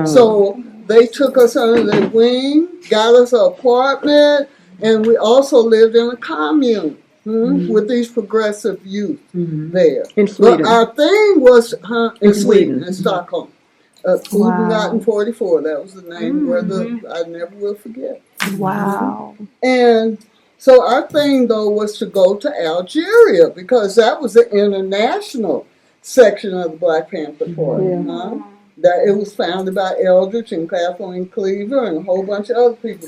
[SPEAKER 3] So they took us under their wing, got us an apartment, and we also lived in a commune with these progressive youth there. In Sweden. But our thing was in Sweden, in Stockholm. Ubengarten 44, that was the name where I never will forget. Wow. And so our thing, though, was to go to Algeria because that was the international section of the Black Panther Party. That it was founded by Eldridge and Kathleen Cleaver and a whole bunch of other people.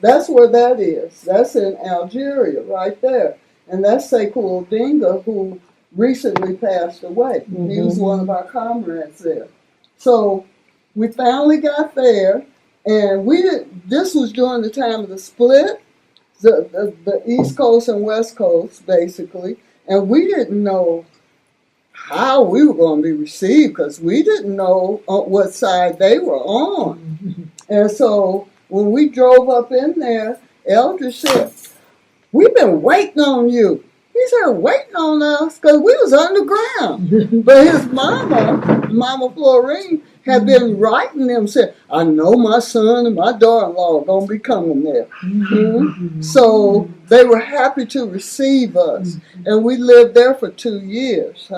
[SPEAKER 3] That's where that is. That's in Algeria right there. And that's Sekou Odinga, who recently passed away. He was one of our comrades there. So we finally got there, and this was during the time of the split, the East Coast and West Coast, basically, and we didn't know how we were going to be received because we didn't know what side they were on. And so when we drove up in there, Eldridge said, "We've been waiting on you." He said, "Waiting on us?" Because we was underground. But his Mama Florine, had been writing them, said, "I know my son and my daughter-in-law are going to be coming there." So they were happy to receive us. And we lived there for 2 years.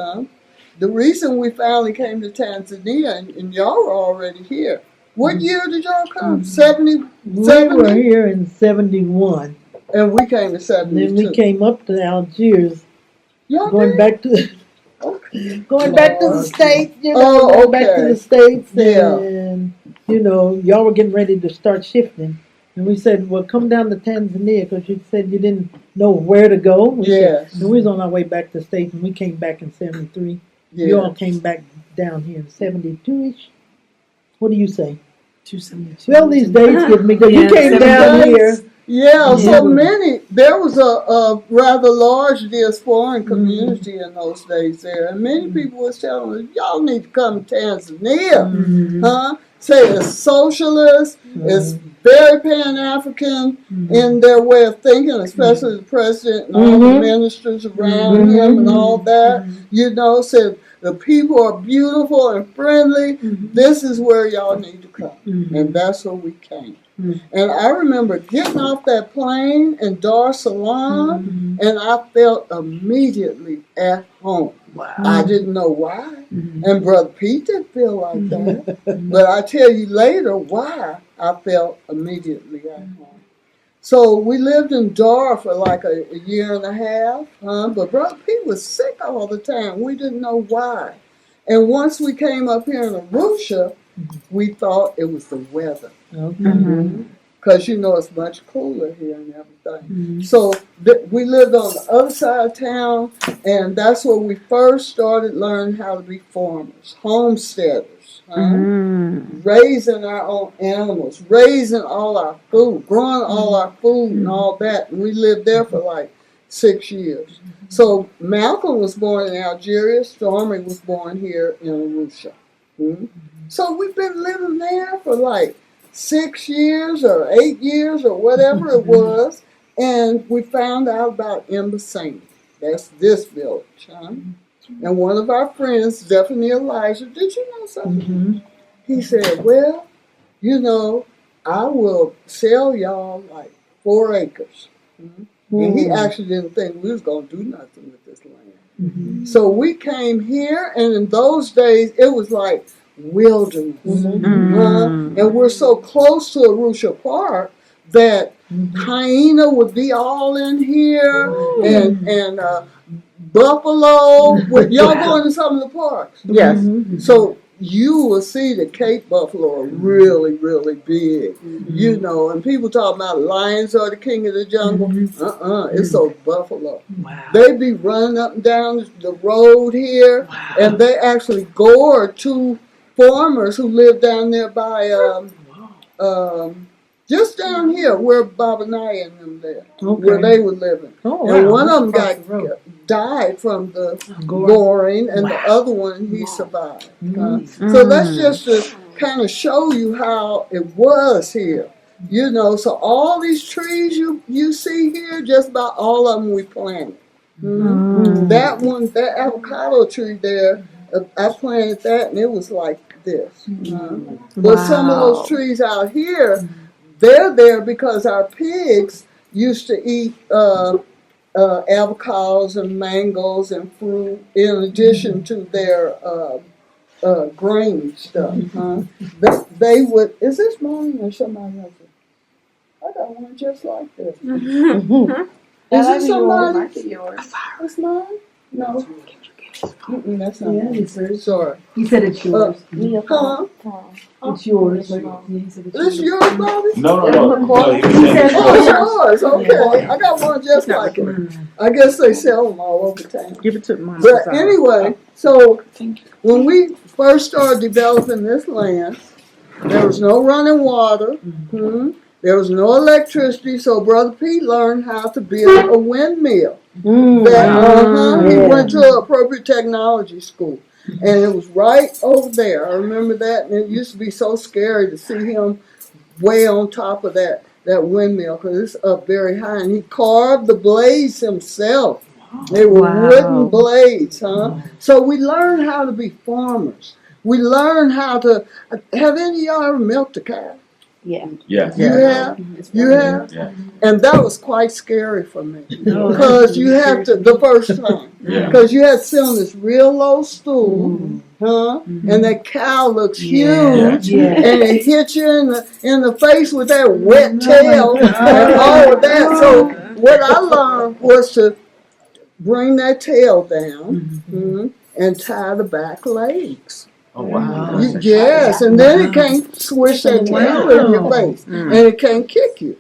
[SPEAKER 3] The reason we finally came to Tanzania, and y'all were already here. What year did y'all come? 70?
[SPEAKER 4] We were here in 71.
[SPEAKER 3] And we came in 72.
[SPEAKER 4] And then we came up to Algiers.
[SPEAKER 3] Y'all
[SPEAKER 4] going back to the States,
[SPEAKER 3] going
[SPEAKER 4] back to the States. And, y'all were getting ready to start shifting. And we said, well, come down to Tanzania because you said you didn't know where to go. And we was on our way back to the States, and we came back in 73. You all came back down here in 72-ish. What do you say? 272. Well, these dates give me, because you came down here.
[SPEAKER 3] There was a rather large diasporan community in those days there. And many people was telling us, y'all need to come to Tanzania. Say it's socialist, it's very Pan-African in their way of thinking, especially the president and all the ministers around him and all that. Said The people are beautiful and friendly. This is where y'all need to come. And that's where we came. And I remember getting off that plane in Dar es Salaam, and I felt immediately at home. Wow. I didn't know why. And Brother Pete didn't feel like that. But I tell you later why I felt immediately at home. So we lived in Dar for like a year and a half, but Brother Pete was sick all the time. We didn't know why. And once we came up here in Arusha, we thought it was the weather. Because you know it's much cooler here and everything. So we lived on the other side of town, and that's where we first started learning how to be farmers, homesteaders. Raising our own animals, raising all our food, growing all our food and all that. And we lived there for like 6 years. So Malcolm was born in Algeria. Stormy was born here in Arusha. So we've been living there for like 6 years or 8 years or whatever it was. And we found out about Imbaseni. That's this village. And one of our friends, Stephanie Elijah, did you know something? He said, well, you know, I will sell y'all like 4 acres. And he actually didn't think we was going to do nothing with this land. So we came here, and in those days, it was like wilderness. And we're so close to Arusha Park that hyena would be all in here, and buffalo. Y'all going to some of the parks? Yes. So you will see the Cape buffalo are really, really big. You know, and people talk about lions are the king of the jungle. It's those buffalo. They be running up and down the road here, and they actually gored 2 farmers who live down there by just down here where Baba Naya and them there, where they were living. And one of them died from the goring, and the other one, he survived. So that's just to kind of show you how it was here. You know, so all these trees you see here, just about all of them we planted. That one, that avocado tree there, I planted that, and it was like this. But some of those trees out here, they're there because our pigs used to eat avocados and mangoes and fruit in addition to their grain stuff. They would, is this mine or somebody else's? I got one just like this. Is this somebody? It's mine? No. That's not mine. Sorry.
[SPEAKER 13] He said it's yours. It's yours.
[SPEAKER 3] This yours, Bobby?
[SPEAKER 7] No.
[SPEAKER 3] He said, oh, it's yours. Okay. I got one just like it. I guess they sell them all over town.
[SPEAKER 1] Give it to Mama.
[SPEAKER 3] But anyway, so when we first started developing this land, there was no running water. There was no electricity, so Brother Pete learned how to build a windmill. He went to an appropriate technology school. And it was right over there. I remember that, and it used to be so scary to see him way on top of that windmill, because it's up very high. And he carved the blades himself. They were wooden blades, So we learned how to be farmers. We learned how to. Have any of y'all ever milked a cow?
[SPEAKER 8] Yeah.
[SPEAKER 3] You have? Yeah. And that was quite scary for me. Because you have to, the first time. Because you had to sit on this real low stool, and that cow looks huge, and it hits you in the face with that wet tail and all of that. So what I learned was to bring that tail down and tie the back legs.
[SPEAKER 7] Oh, wow.
[SPEAKER 3] Yes, and then it can't swish that tail in your face, and it can't kick you.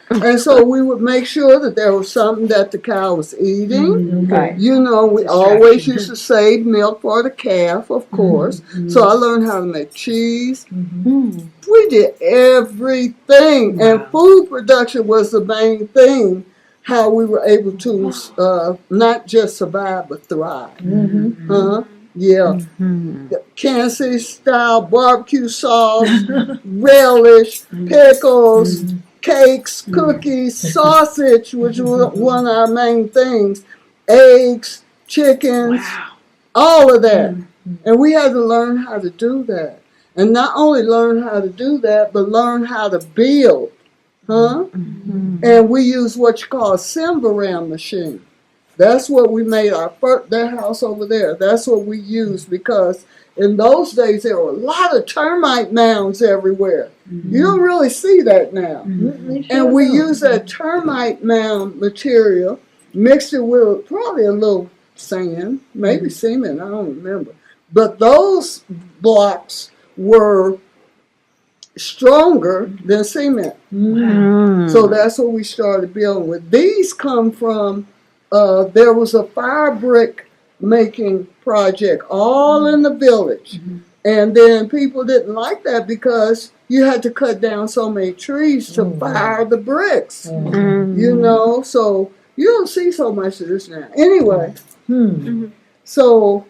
[SPEAKER 3] And so we would make sure that there was something that the cow was eating. You know, we always used to save milk for the calf, of course. So I learned how to make cheese. We did everything, and food production was the main thing, how we were able to not just survive, but thrive. Kansas City style barbecue sauce, relish, pickles, cakes, cookies, sausage, which was one of our main things, eggs, chickens, all of that. And we had to learn how to do that. And not only learn how to do that, but learn how to build. And we use what you call a Simbaram machine. That's what we made our first, that house over there. That's what we used because in those days there were a lot of termite mounds everywhere. You don't really see that now. And we used that termite mound material, mixed it with probably a little sand, maybe cement, I don't remember. But those blocks were stronger than cement. So that's what we started building with. These come from, there was a fire brick making project all in the village. And then people didn't like that because you had to cut down so many trees to fire the bricks. You know, so you don't see so much of this now. Anyway, so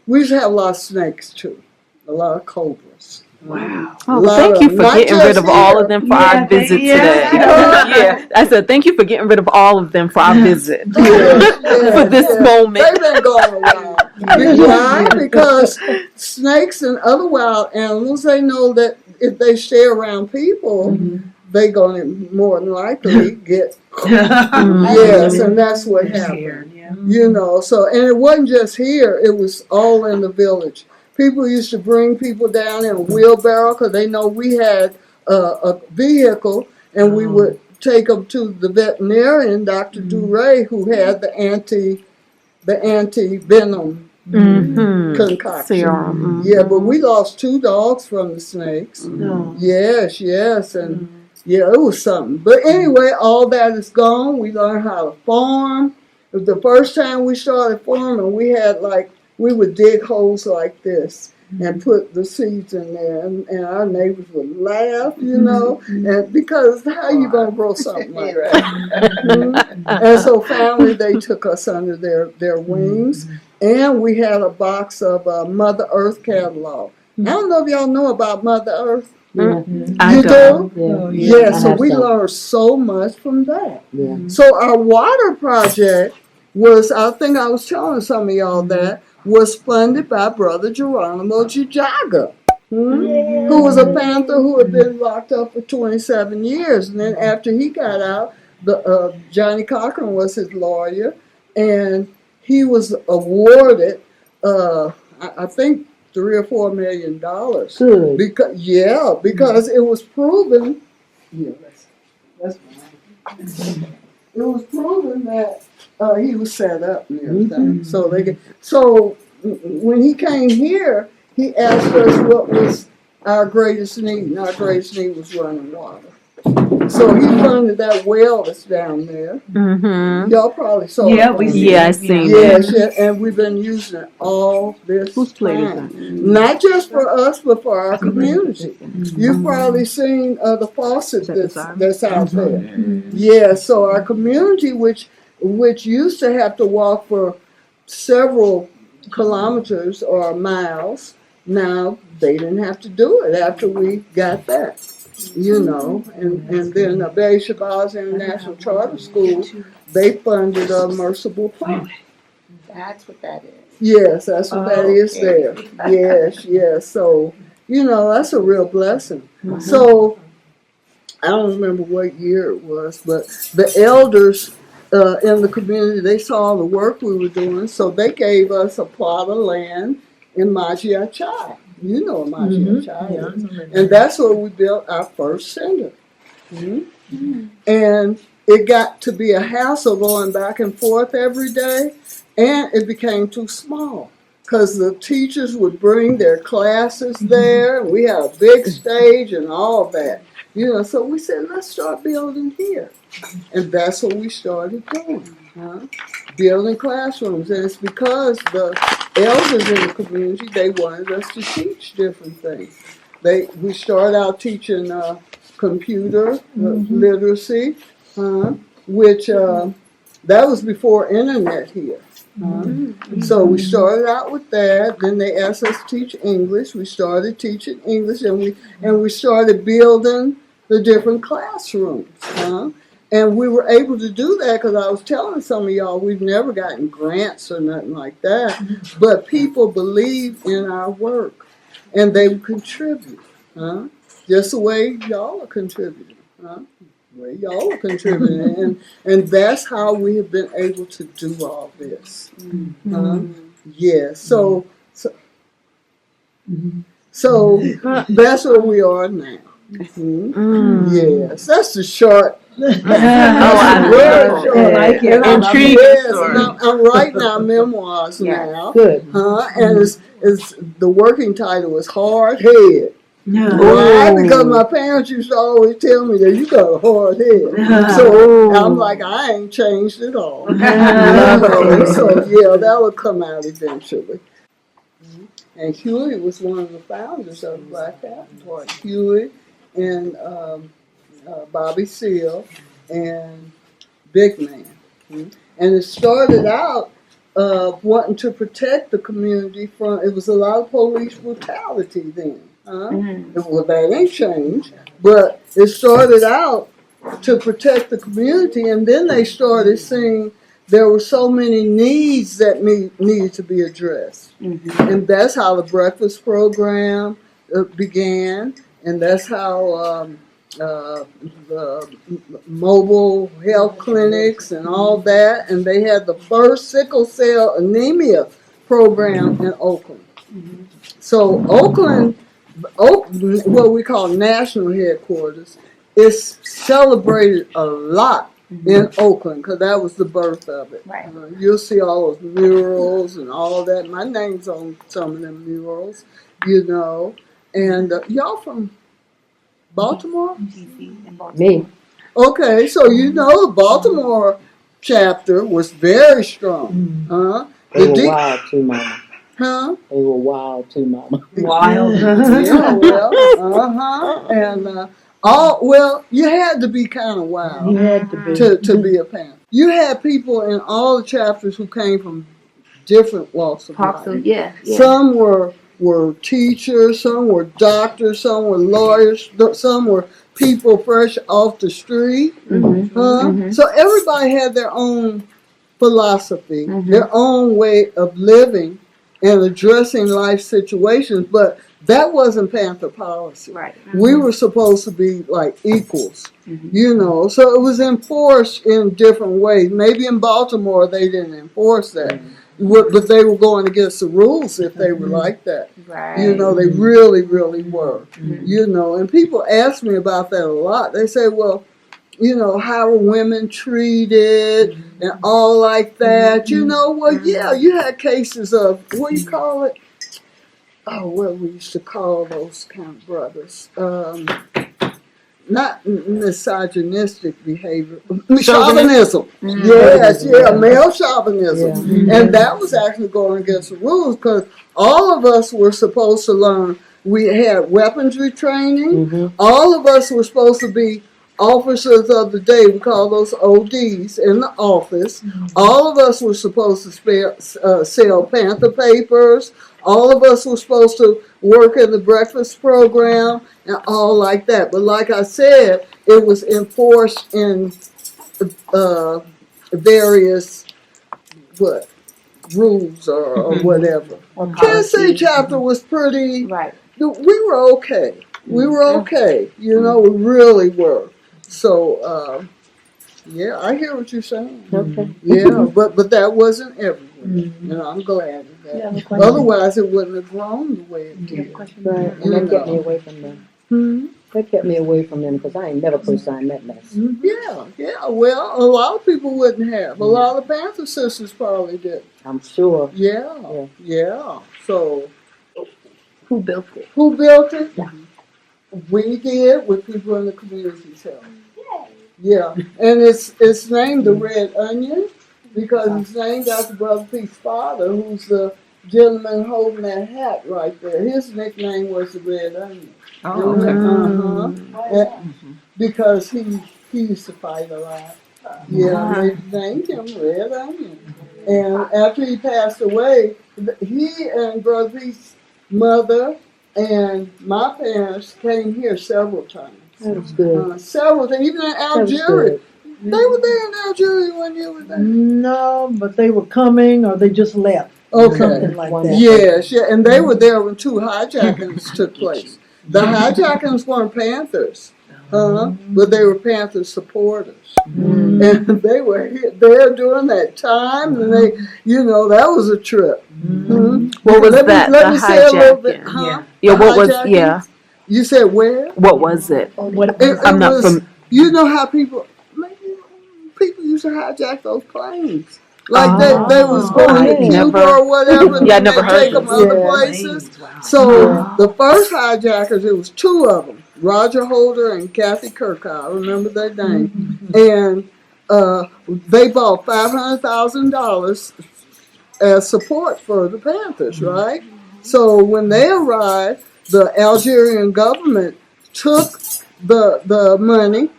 [SPEAKER 3] we used to have a lot of snakes too, a lot of cobras.
[SPEAKER 1] Wow. Oh, thank you for getting rid of all of them for our visit today. Yeah, I said thank you for getting rid of all of them for our visit. For this moment.
[SPEAKER 3] They've been going a while. Why? Because snakes and other wild animals, they know that if they stay around people, they're going to more than likely get yes, and that's what happened. You know, so, and it wasn't just here, it was all in the village. People used to bring people down in a wheelbarrow because they know we had a vehicle, and we would take them to the veterinarian, Dr. Duray, who had the anti-venom concoction. Serum. Yeah, but we lost 2 dogs from the snakes. Yes, and yeah, it was something. But anyway, all that is gone. We learned how to farm. It was the first time we started farming, we had we would dig holes like this and put the seeds in there, and our neighbors would laugh, you know, and because how you gonna grow something like that? And so finally they took us under their wings, and we had a box of Mother Earth catalog. I don't know if y'all know about Mother Earth. You do? Yeah, so we learned so much from that. So our water project was, I think I was telling some of y'all that, was funded by Brother Geronimo Jajaga, who was a Panther who had been locked up for 27 years. And then after he got out, Johnny Cochran was his lawyer, and he was awarded, I think, $3 or $4 million. Good. Because it was proven. Yeah, that's fine. It was proven that he was set up and everything. So when he came here, he asked us what was our greatest need, and our greatest need was running water. So he funded that well that's down there. Y'all probably saw it.
[SPEAKER 1] I seen
[SPEAKER 3] it. And we've been using it all this time. Not just for us, but for our community. You've probably seen the faucet that's out there. Yeah, so our community, which used to have to walk for several kilometers or miles, now they didn't have to do it after we got that. You know, and then the Bay Shabazz International Charter School, they funded a Mercible Plant.
[SPEAKER 10] That's what that is.
[SPEAKER 3] Yes, that's what that is there. Yes. So, you know, that's a real blessing. So, I don't remember what year it was, but the elders in the community, they saw the work we were doing, so they gave us a plot of land in Majiachai. You know what Majiachai is. And that's where we built our first center. And it got to be a hassle going back and forth every day, and it became too small because the teachers would bring their classes there, and we had a big stage and all of that. You know, so we said, let's start building here. And that's what we started doing. Building classrooms. And it's because the elders in the community, they wanted us to teach different things. We started out teaching computer literacy, which that was before internet here. So we started out with that. Then they asked us to teach English. We started teaching English, and we started building the different classrooms. And we were able to do that because I was telling some of y'all we've never gotten grants or nothing like that. But people believe in our work and they contribute, huh? Just the way y'all are contributing, huh? The way y'all are contributing. And that's how we have been able to do all this. Yeah, so that's where we are now. Yes, that's the short.
[SPEAKER 1] Intriguing story.
[SPEAKER 3] I'm writing our memoirs now.
[SPEAKER 4] Good.
[SPEAKER 3] And it's the working title is Hard Head. Why? Because my parents used to always tell me that you got a hard head. So I'm like, I ain't changed at all. So yeah, that will come out eventually. And Huey was one of the founders of Black Panther Party. Huey and Bobby Seale and Big Man. And it started out wanting to protect the community from, it was a lot of police brutality then. Well, that ain't changed. But it started out to protect the community, and then they started seeing there were so many needs that needed to be addressed. And that's how the breakfast program began, and that's how the mobile health clinics and all that, and they had the first sickle cell anemia program in Oakland. So Oakland, what we call national headquarters, is celebrated a lot in Oakland because that was the birth of it.
[SPEAKER 8] Right.
[SPEAKER 3] You'll see all those murals and all that. My name's on some of them murals, you know. And y'all from Baltimore?
[SPEAKER 13] Me.
[SPEAKER 3] Okay, so you know the Baltimore chapter was very strong.
[SPEAKER 13] They were wild too, Mama.
[SPEAKER 3] Huh?
[SPEAKER 13] They were wild too, Mama.
[SPEAKER 3] Wild. Yeah, well, and well, you had to be kind of wild.
[SPEAKER 4] You had to be.
[SPEAKER 3] To be a Panther. You had people in all the chapters who came from different walks of life.
[SPEAKER 12] Yeah.
[SPEAKER 3] Some were teachers, some were doctors, some were lawyers, some were people fresh off the street. So everybody had their own philosophy, their own way of living and addressing life situations, but that wasn't Panther policy.
[SPEAKER 8] Right.
[SPEAKER 3] We were supposed to be like equals, you know, so it was enforced in different ways. Maybe in Baltimore they didn't enforce that, but they were going against the rules if they were like that.
[SPEAKER 8] Right.
[SPEAKER 3] You know, they really, really were, you know, and people ask me about that a lot. They say, well, you know, how are women treated and all like that. You know, well, yeah, you had cases of, what do you call it? Oh, what we used to call those kind of brothers. Not misogynistic behavior. Chauvinism. Yes, male chauvinism. And that was actually going against the rules because all of us were supposed to learn. We had weaponry training. All of us were supposed to be officers of the day. We call those ODs in the office. All of us were supposed to sell Panther papers. All of us were supposed to work in the breakfast program and all like that. But like I said, it was enforced in various rules or whatever. Kansas City chapter was pretty.
[SPEAKER 8] Right.
[SPEAKER 3] We were okay. We were okay. You know, we really were. So, yeah, I hear what you're saying.
[SPEAKER 13] Okay.
[SPEAKER 3] Yeah, but that wasn't everywhere. You know, I'm glad of that. Otherwise, it wouldn't have grown the way it did.
[SPEAKER 13] Right. And that kept me away from them. That kept me away from them because I ain't never co-signed that mess.
[SPEAKER 3] Yeah. Well, a lot of people wouldn't have. A lot of Panther sisters probably did.
[SPEAKER 13] I'm sure.
[SPEAKER 3] Yeah. So,
[SPEAKER 12] Who built it?
[SPEAKER 3] who built it? We did with people in the community's help. Yeah, and it's named the Red Onion because it's named after Brother Pete's father, who's the gentleman holding that hat right there. His nickname was the Red Onion. Because he used to fight a lot. Yeah, they named him Red Onion. And after he passed away, he and Brother Pete's mother and my parents came here several times.
[SPEAKER 13] That was good.
[SPEAKER 3] Several times, even in Algeria. They were there in Algeria when you were there.
[SPEAKER 4] No, but they were coming or they just left.
[SPEAKER 3] Okay.
[SPEAKER 4] Something like that.
[SPEAKER 3] Yes, yeah, and they were there when 2 hijackings took place. The hijackings weren't Panthers, but they were Panther supporters. And they were there during that time, and they, that was a trip.
[SPEAKER 1] What was
[SPEAKER 3] let
[SPEAKER 1] that?
[SPEAKER 3] Me say a little bit,
[SPEAKER 1] Yeah, what was,
[SPEAKER 3] You said where?
[SPEAKER 1] What was it?
[SPEAKER 3] I'm not from. You know how people used to hijack those planes. Like they was going to Cuba or whatever, and
[SPEAKER 1] I
[SPEAKER 3] then
[SPEAKER 1] never
[SPEAKER 3] they
[SPEAKER 1] heard
[SPEAKER 3] take them other places. So the first hijackers, it was 2 of them, Roger Holder and Kathy Kirkhoff. I remember their name. And they bought $500,000 as support for the Panthers, right? So when they arrived, the Algerian government took the money,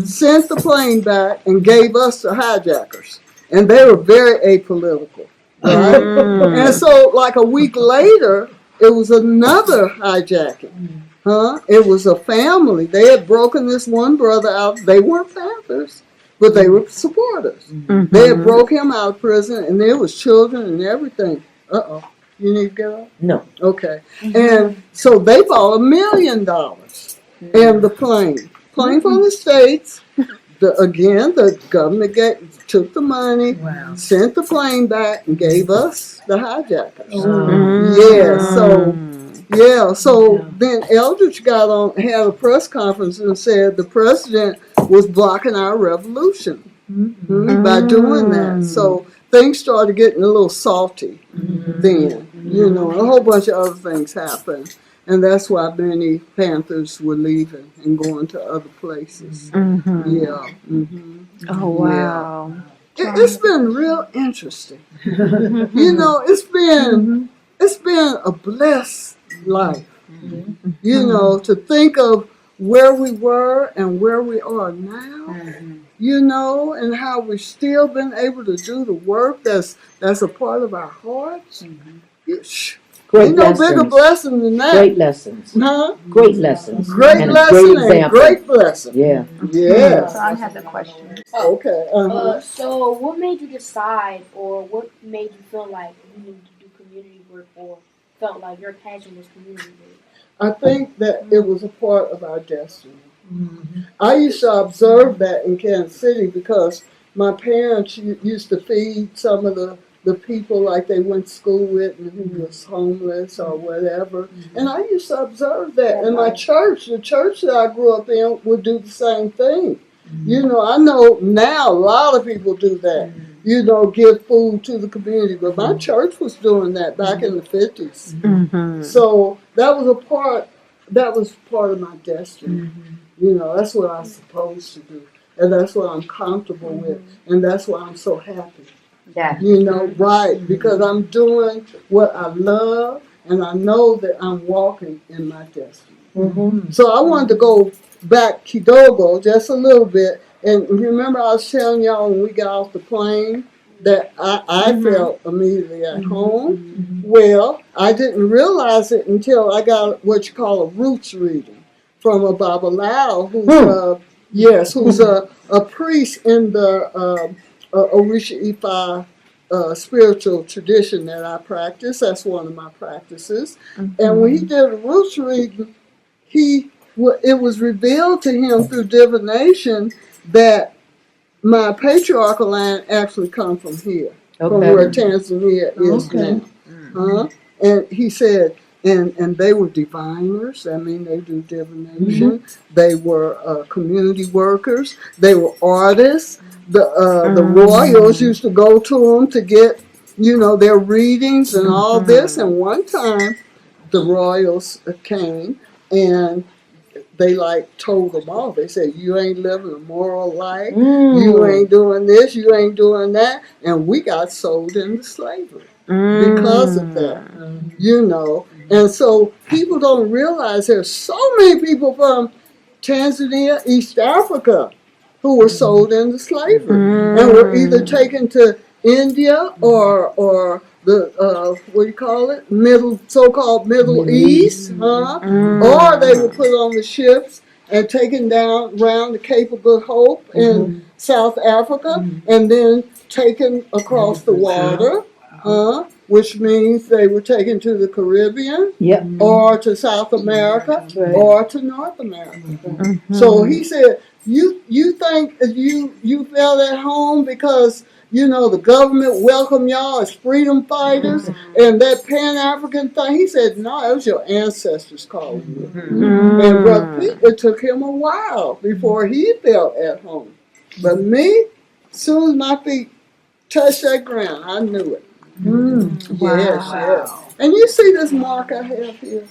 [SPEAKER 3] sent the plane back, and gave us the hijackers. And they were very apolitical, right? And so, like a week later, it was another hijacking. It was a family. They had broken this one brother out. They weren't Panthers, but they were supporters. They had broke him out of prison, and there was children and everything. You need to get up?
[SPEAKER 13] No.
[SPEAKER 3] Okay. And so they bought $1 million and the plane from the States. The government took the money, sent the plane back, and gave us the hijackers. So then Eldridge had a press conference and said the president was blocking our revolution by doing that. So things started getting a little salty then. A whole bunch of other things happened. And that's why many Panthers were leaving and going to other places.
[SPEAKER 1] Oh, wow.
[SPEAKER 3] It's been real interesting. It's been a blessed life. To think of where we were and where we are now. And how we've still been able to do the work that's a part of our hearts. Ain't no bigger blessing than that.
[SPEAKER 13] Great lessons. Great lessons.
[SPEAKER 3] Great
[SPEAKER 13] and
[SPEAKER 3] lesson
[SPEAKER 13] great
[SPEAKER 3] and great blessing.
[SPEAKER 13] Yeah.
[SPEAKER 12] Ron has a question.
[SPEAKER 3] Okay.
[SPEAKER 11] So what made you decide, or what made you feel like you needed to do community work, or felt like your passion was community work?
[SPEAKER 3] I think that it was a part of our destiny. I used to observe that in Kansas City because my parents used to feed some of the people like they went to school with and who was homeless or whatever. And I used to observe that. And my church, the church that I grew up in, would do the same thing. I know now a lot of people do that. Give food to the community. But my church was doing that back in the 50s. So that was part of my destiny. That's what I was supposed to do. And that's what I'm comfortable with. And that's why I'm so happy. Right, because I'm doing what I love, and I know that I'm walking in my destiny. So I wanted to go back Kidogo just a little bit, and remember I was telling y'all when we got off the plane that I felt immediately at home. Well, I didn't realize it until I got what you call a roots reading from a Babalawo who's a priest in the Orisha Ifa spiritual tradition that I practice. That's one of my practices. And when he did a roots reading, it was revealed to him through divination that my patriarchal line actually come from here, from where Tanzania is now. And he said, and they were diviners. I mean, they do divination. They were community workers. They were artists. The royals used to go to them to get, their readings and all this. And one time, the royals came and they told them off. They said, "You ain't living a moral life. You ain't doing this. You ain't doing that." And we got sold into slavery because of that. And so people don't realize there's so many people from Tanzania, East Africa, who were sold into slavery and were either taken to India or the what do you call it, so-called Middle East, or they were put on the ships and taken down around the Cape of Good Hope and South Africa, and then taken across the water, which means they were taken to the Caribbean, or to South America, or to North America. So he said, you think you felt at home because the government welcomed y'all as freedom fighters and that Pan-African thing? He said, no, it was your ancestors calling you. And Brother Pete, it took him a while before he felt at home. But me, as soon as my feet touched that ground, I knew it. Yes. And you see this mark I have here?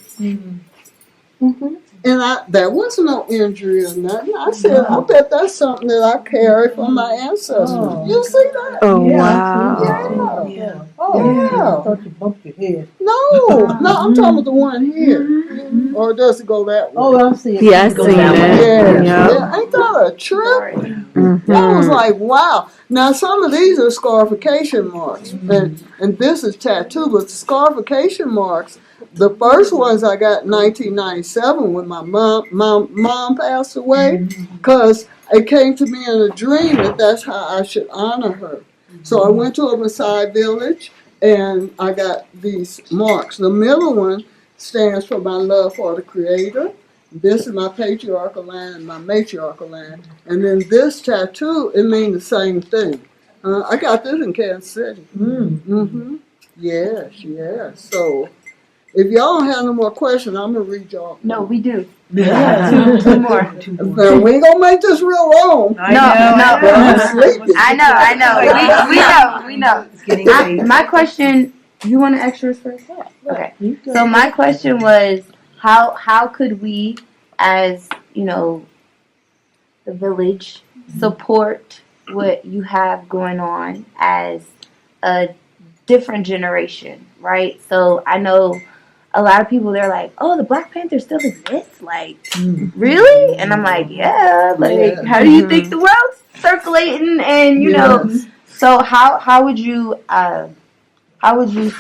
[SPEAKER 3] And that wasn't no injury or nothing. I said, I bet that's something that I carry from my ancestors. You see that?
[SPEAKER 1] Oh, wow.
[SPEAKER 3] Yeah.
[SPEAKER 4] I thought you bumped your head.
[SPEAKER 3] No, I'm talking about the one here. Or does it go that way?
[SPEAKER 4] Oh, I see it.
[SPEAKER 1] Yeah, I see it.
[SPEAKER 3] Yeah. Ain't that a trip? That was like, wow. Now, some of these are scarification marks. And this is tattoo, but the scarification marks, the first ones I got in 1997 when my mom passed away, because it came to me in a dream that that's how I should honor her. So I went to a Maasai village and I got these marks. The middle one stands for my love for the Creator. This is my patriarchal land and my matriarchal land. And then this tattoo, it means the same thing. I got this in Kansas City. Yes. So if y'all don't have no more questions, I'm going to read y'all.
[SPEAKER 12] No, we do.
[SPEAKER 3] Two more. Now, we ain't going to make this real long.
[SPEAKER 12] No. I know. We know. My question, you want to extras first? Okay. So my question was, how could we, as, the village, support what you have going on as a different generation, right? So I know a lot of people, they're like, oh, the Black Panther still exists? Like, really? And I'm like, yeah. Like, how do you think the world's circulating? And, so how would you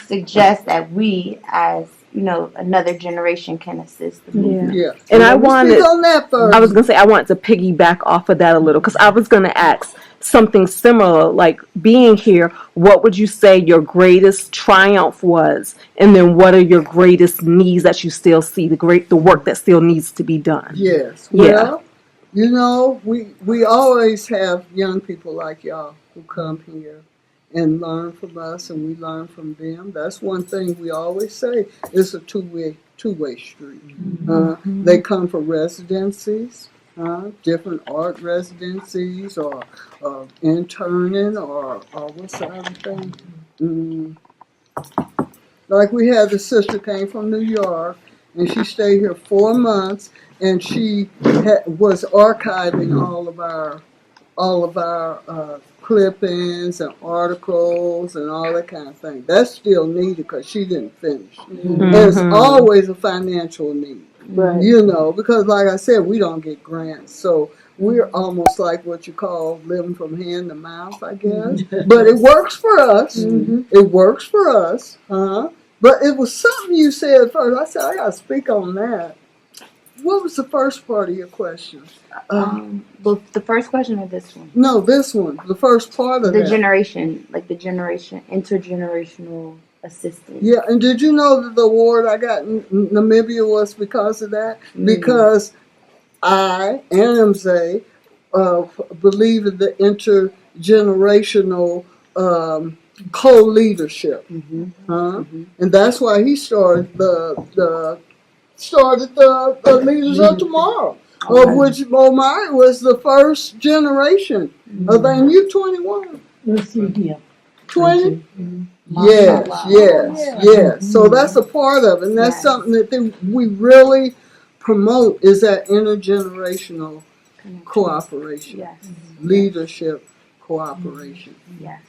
[SPEAKER 12] suggest that we, as, another generation can assist the movement?
[SPEAKER 1] And I was going to say, I want to piggyback off of that a little, because I was going to ask something similar, like being here, what would you say your greatest triumph was? And then what are your greatest needs that you still see, the work that still needs to be done?
[SPEAKER 3] Yes. Well, we always have young people like y'all who come here and learn from us, and we learn from them. That's one thing we always say. It's a two-way street. They come for residencies, different art residencies, or interning, or what's the other thing? Like we had the sister came from New York, and she stayed here 4 months, and she was archiving all of our clippings and articles and all that kind of thing. That's still needed because she didn't finish. And it's always a financial need. Right. Because like I said, we don't get grants. So we're almost like what you call living from hand to mouth, I guess. But it works for us. It works for us. But it was something you said first. I said, I got to speak on that. What was the first part of your question?
[SPEAKER 12] The first question or this one?
[SPEAKER 3] No, this one. The first part of
[SPEAKER 12] the generation, like the intergenerational assistance.
[SPEAKER 3] Yeah, and did you know that the award I got in Namibia was because of that? Because I and MZ believe in the intergenerational co-leadership. And that's why he started the Leaders of Tomorrow, of which Omari was the first generation. And you 21.
[SPEAKER 4] Let's see here.
[SPEAKER 3] 20? Yes. So that's a part of it. And that's something that we really promote, is that intergenerational cooperation, leadership cooperation.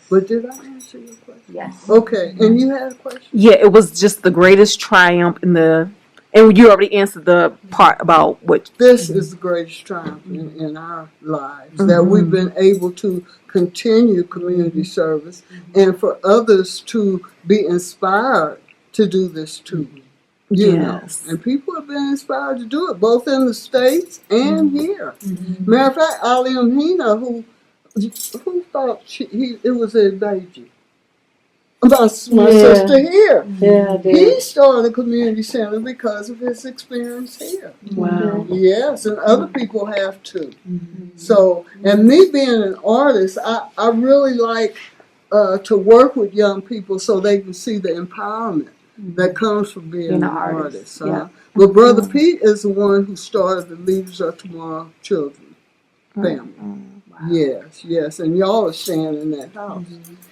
[SPEAKER 3] But did I answer your question?
[SPEAKER 12] Yes.
[SPEAKER 3] Okay. And you had a question?
[SPEAKER 1] Yeah, it was just the greatest triumph and you already answered the part about what...
[SPEAKER 3] This is the greatest triumph in our lives, that we've been able to continue community service and for others to be inspired to do this too. You know. And people have been inspired to do it, both in the States and here. Matter of fact, Ali Amhina, who who thought it was a baby? My sister here.
[SPEAKER 4] Yeah,
[SPEAKER 3] he started a community center because of his experience here.
[SPEAKER 4] Wow.
[SPEAKER 3] Yes, and other people have too. So, and me being an artist, I really like to work with young people so they can see the empowerment that comes from being an artist.
[SPEAKER 12] Yeah.
[SPEAKER 3] But Brother Pete is the one who started the Leaders of Tomorrow Children family. Yes, and y'all are staying in that house.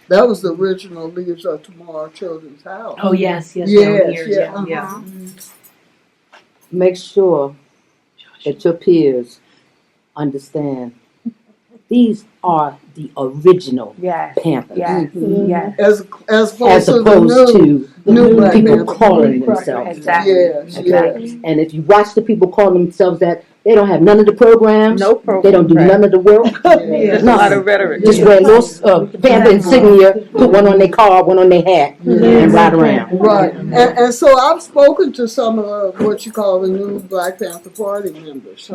[SPEAKER 3] That was the original Leaders of Tomorrow Children's house.
[SPEAKER 2] Oh, yes.
[SPEAKER 3] Yeah.
[SPEAKER 13] Make sure that your peers understand these are the original Panthers.
[SPEAKER 12] Yes.
[SPEAKER 3] As
[SPEAKER 13] As opposed to
[SPEAKER 3] new Black
[SPEAKER 13] people
[SPEAKER 3] Panther
[SPEAKER 13] calling themselves.
[SPEAKER 12] Exactly.
[SPEAKER 3] Yes.
[SPEAKER 13] And if you watch the people calling themselves that, they don't have none of the programs.
[SPEAKER 1] No program.
[SPEAKER 13] They don't do none of the work.
[SPEAKER 1] There's a lot of rhetoric.
[SPEAKER 13] Just wear a little Panther insignia, put one on their car, one on their hat, and ride around.
[SPEAKER 3] Right. And so I've spoken to some of what you call the new Black Panther Party members.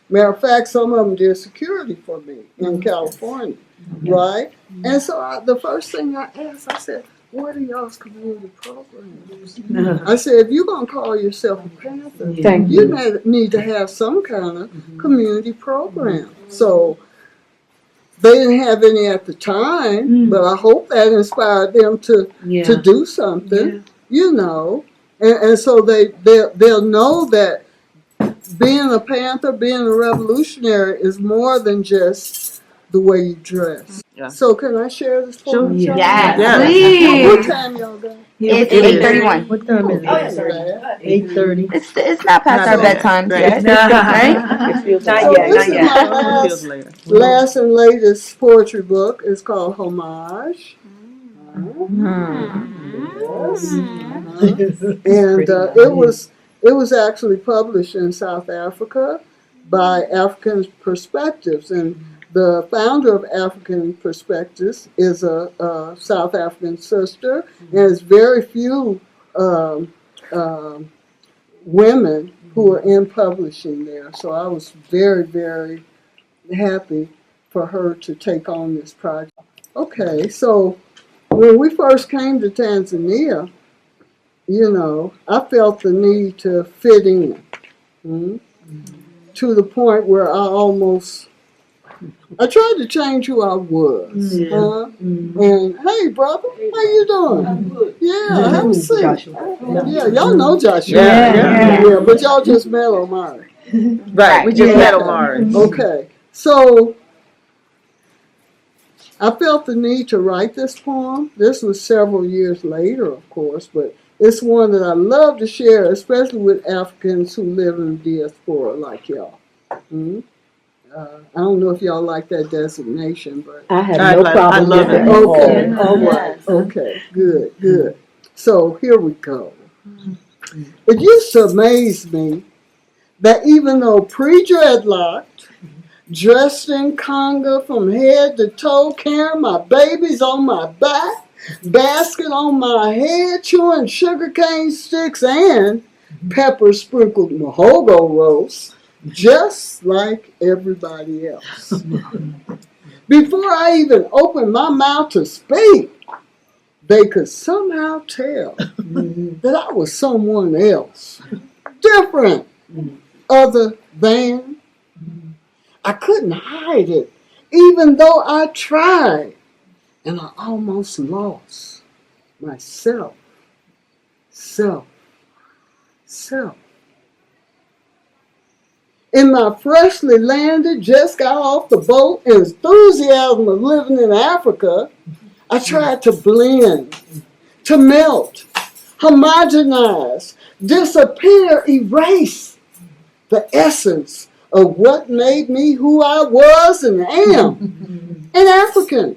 [SPEAKER 3] Matter of fact, some of them did security for me in California. Right? And so the first thing I asked, I said, what are y'all's community programs? I said, if you're going to call yourself a Panther, you need to have some kind of community program. So they didn't have any at the time, but I hope that inspired them to do something, you know. And so they'll know that being a Panther, being a revolutionary is more than just the way you dress. So can I share this for you?
[SPEAKER 12] Please.
[SPEAKER 3] What time y'all got?
[SPEAKER 12] It's 8:31.
[SPEAKER 4] What time is it? 8:30.
[SPEAKER 12] It's not past our bedtime yet, right?
[SPEAKER 3] So this is my last and latest poetry book. It's called Homage. And it was actually published in South Africa by African Perspectives, and the founder of African Perspectives is a South African sister, and there's very few women who are in publishing there. So I was very, very happy for her to take on this project. Okay, so when we first came to Tanzania, you know, I felt the need to fit in to the point where I tried to change who I was. And hey, brother, how you doing? I'm good. Yeah, have a seat. Yeah, y'all know Joshua. Yeah, but y'all just met Omari.
[SPEAKER 1] Right, we just met Omari.
[SPEAKER 3] Okay, so I felt the need to write this poem. This was several years later, of course, but it's one that I love to share, especially with Africans who live in the diaspora like y'all. I don't know if y'all like that designation, but
[SPEAKER 13] I have no problem.
[SPEAKER 1] I love it.
[SPEAKER 3] Okay, all right. Okay, good. So here we go. It used to amaze me that even though pre-dreadlocked, dressed in conga from head to toe, carrying my babies on my back, basket on my head, chewing sugarcane sticks and pepper sprinkled muhogo roast, just like everybody else. Before I even opened my mouth to speak, they could somehow tell that I was someone else, different, other than. I couldn't hide it, even though I tried, and I almost lost myself. In my freshly landed, just got off the boat, enthusiasm of living in Africa, I tried to blend, to melt, homogenize, disappear, erase the essence of what made me who I was and am, an African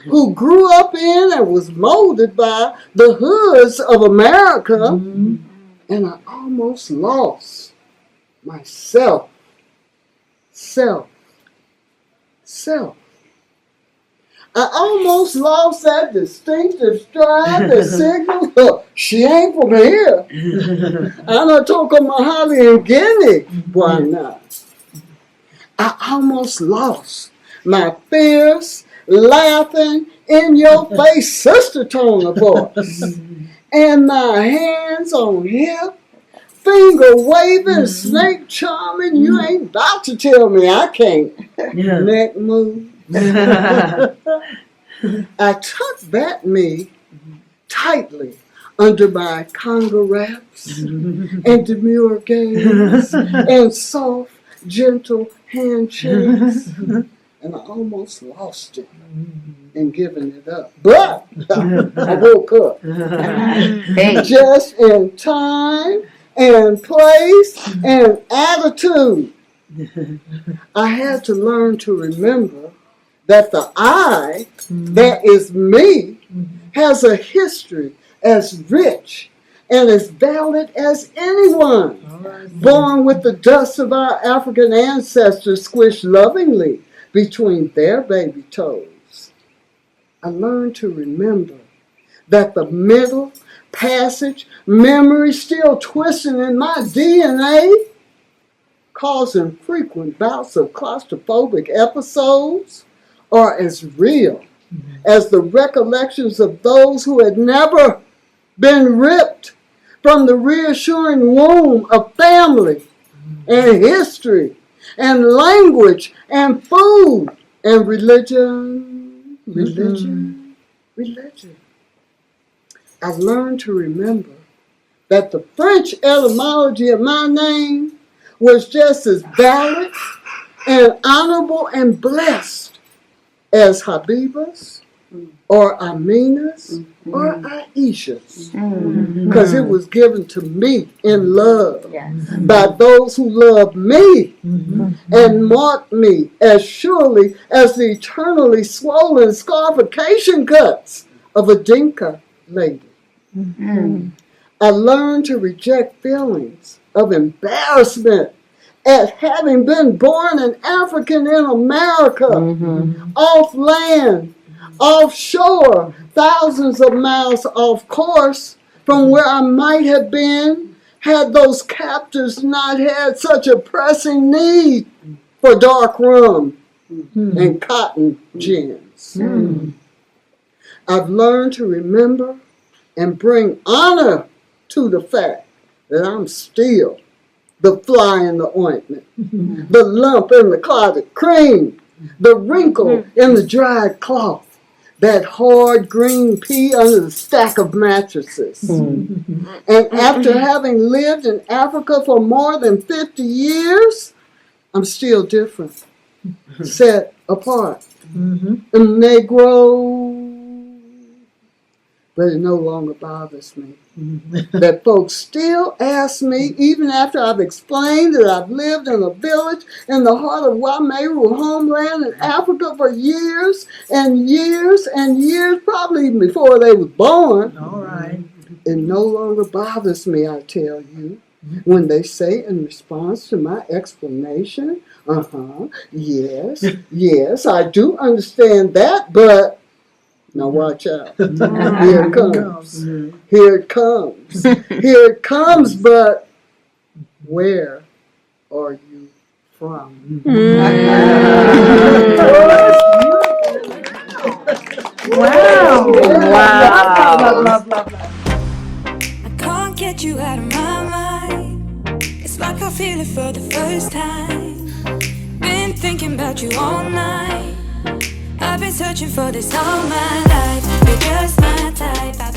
[SPEAKER 3] who grew up in and was molded by the hoods of America, and I almost lost myself. I almost lost that distinctive stride that signals, look, she ain't from here. Anatoka Mahali and Guinea, why not? I almost lost my fierce, laughing, in your face sister tone of voice. And my hands on hip, finger waving, snake charming, you ain't about to tell me I can't. Neck move. I tucked that me tightly under my conga wraps and demure gaze and soft, gentle handshakes. And I almost lost it in giving it up. But I woke up just in time and place and attitude. I had to learn to remember that the I that is me has a history as rich and as valid as anyone. Born with the dust of our African ancestors squished lovingly between their baby toes. I learned to remember that the middle passage memory still twisting in my DNA, causing frequent bouts of claustrophobic episodes, are as real as the recollections of those who had never been ripped from the reassuring womb of family and history and language and food and religion. I learned to remember that the French etymology of my name was just as valid and honorable and blessed as Habiba's or Amina's or Aisha's, because it was given to me in love by those who loved me and marked me as surely as the eternally swollen scarification cuts of a Dinka lady. I learned to reject feelings of embarrassment at having been born an African in America, off land, offshore, thousands of miles off course from where I might have been had those captors not had such a pressing need for dark rum and cotton gins. I've learned to remember and bring honor to the fact that I'm still the fly in the ointment, the lump in the clotted cream, the wrinkle in the dried cloth, that hard green pea under the stack of mattresses. And after having lived in Africa for more than 50 years, I'm still different, set apart. Negro. But it no longer bothers me that folks still ask me, even after I've explained that I've lived in a village in the heart of Wameru homeland in Africa for years and years and years, probably even before they was born. It no longer bothers me, I tell you, when they say in response to my explanation, yes, I do understand that, but now watch out. Here it comes. Here it comes. Here it comes, but where are you from?
[SPEAKER 14] Wow.
[SPEAKER 15] I can't get you out of my mind. It's like I feel it for the first time. Been thinking about you all night. I've been searching for this all my life. You're just my type.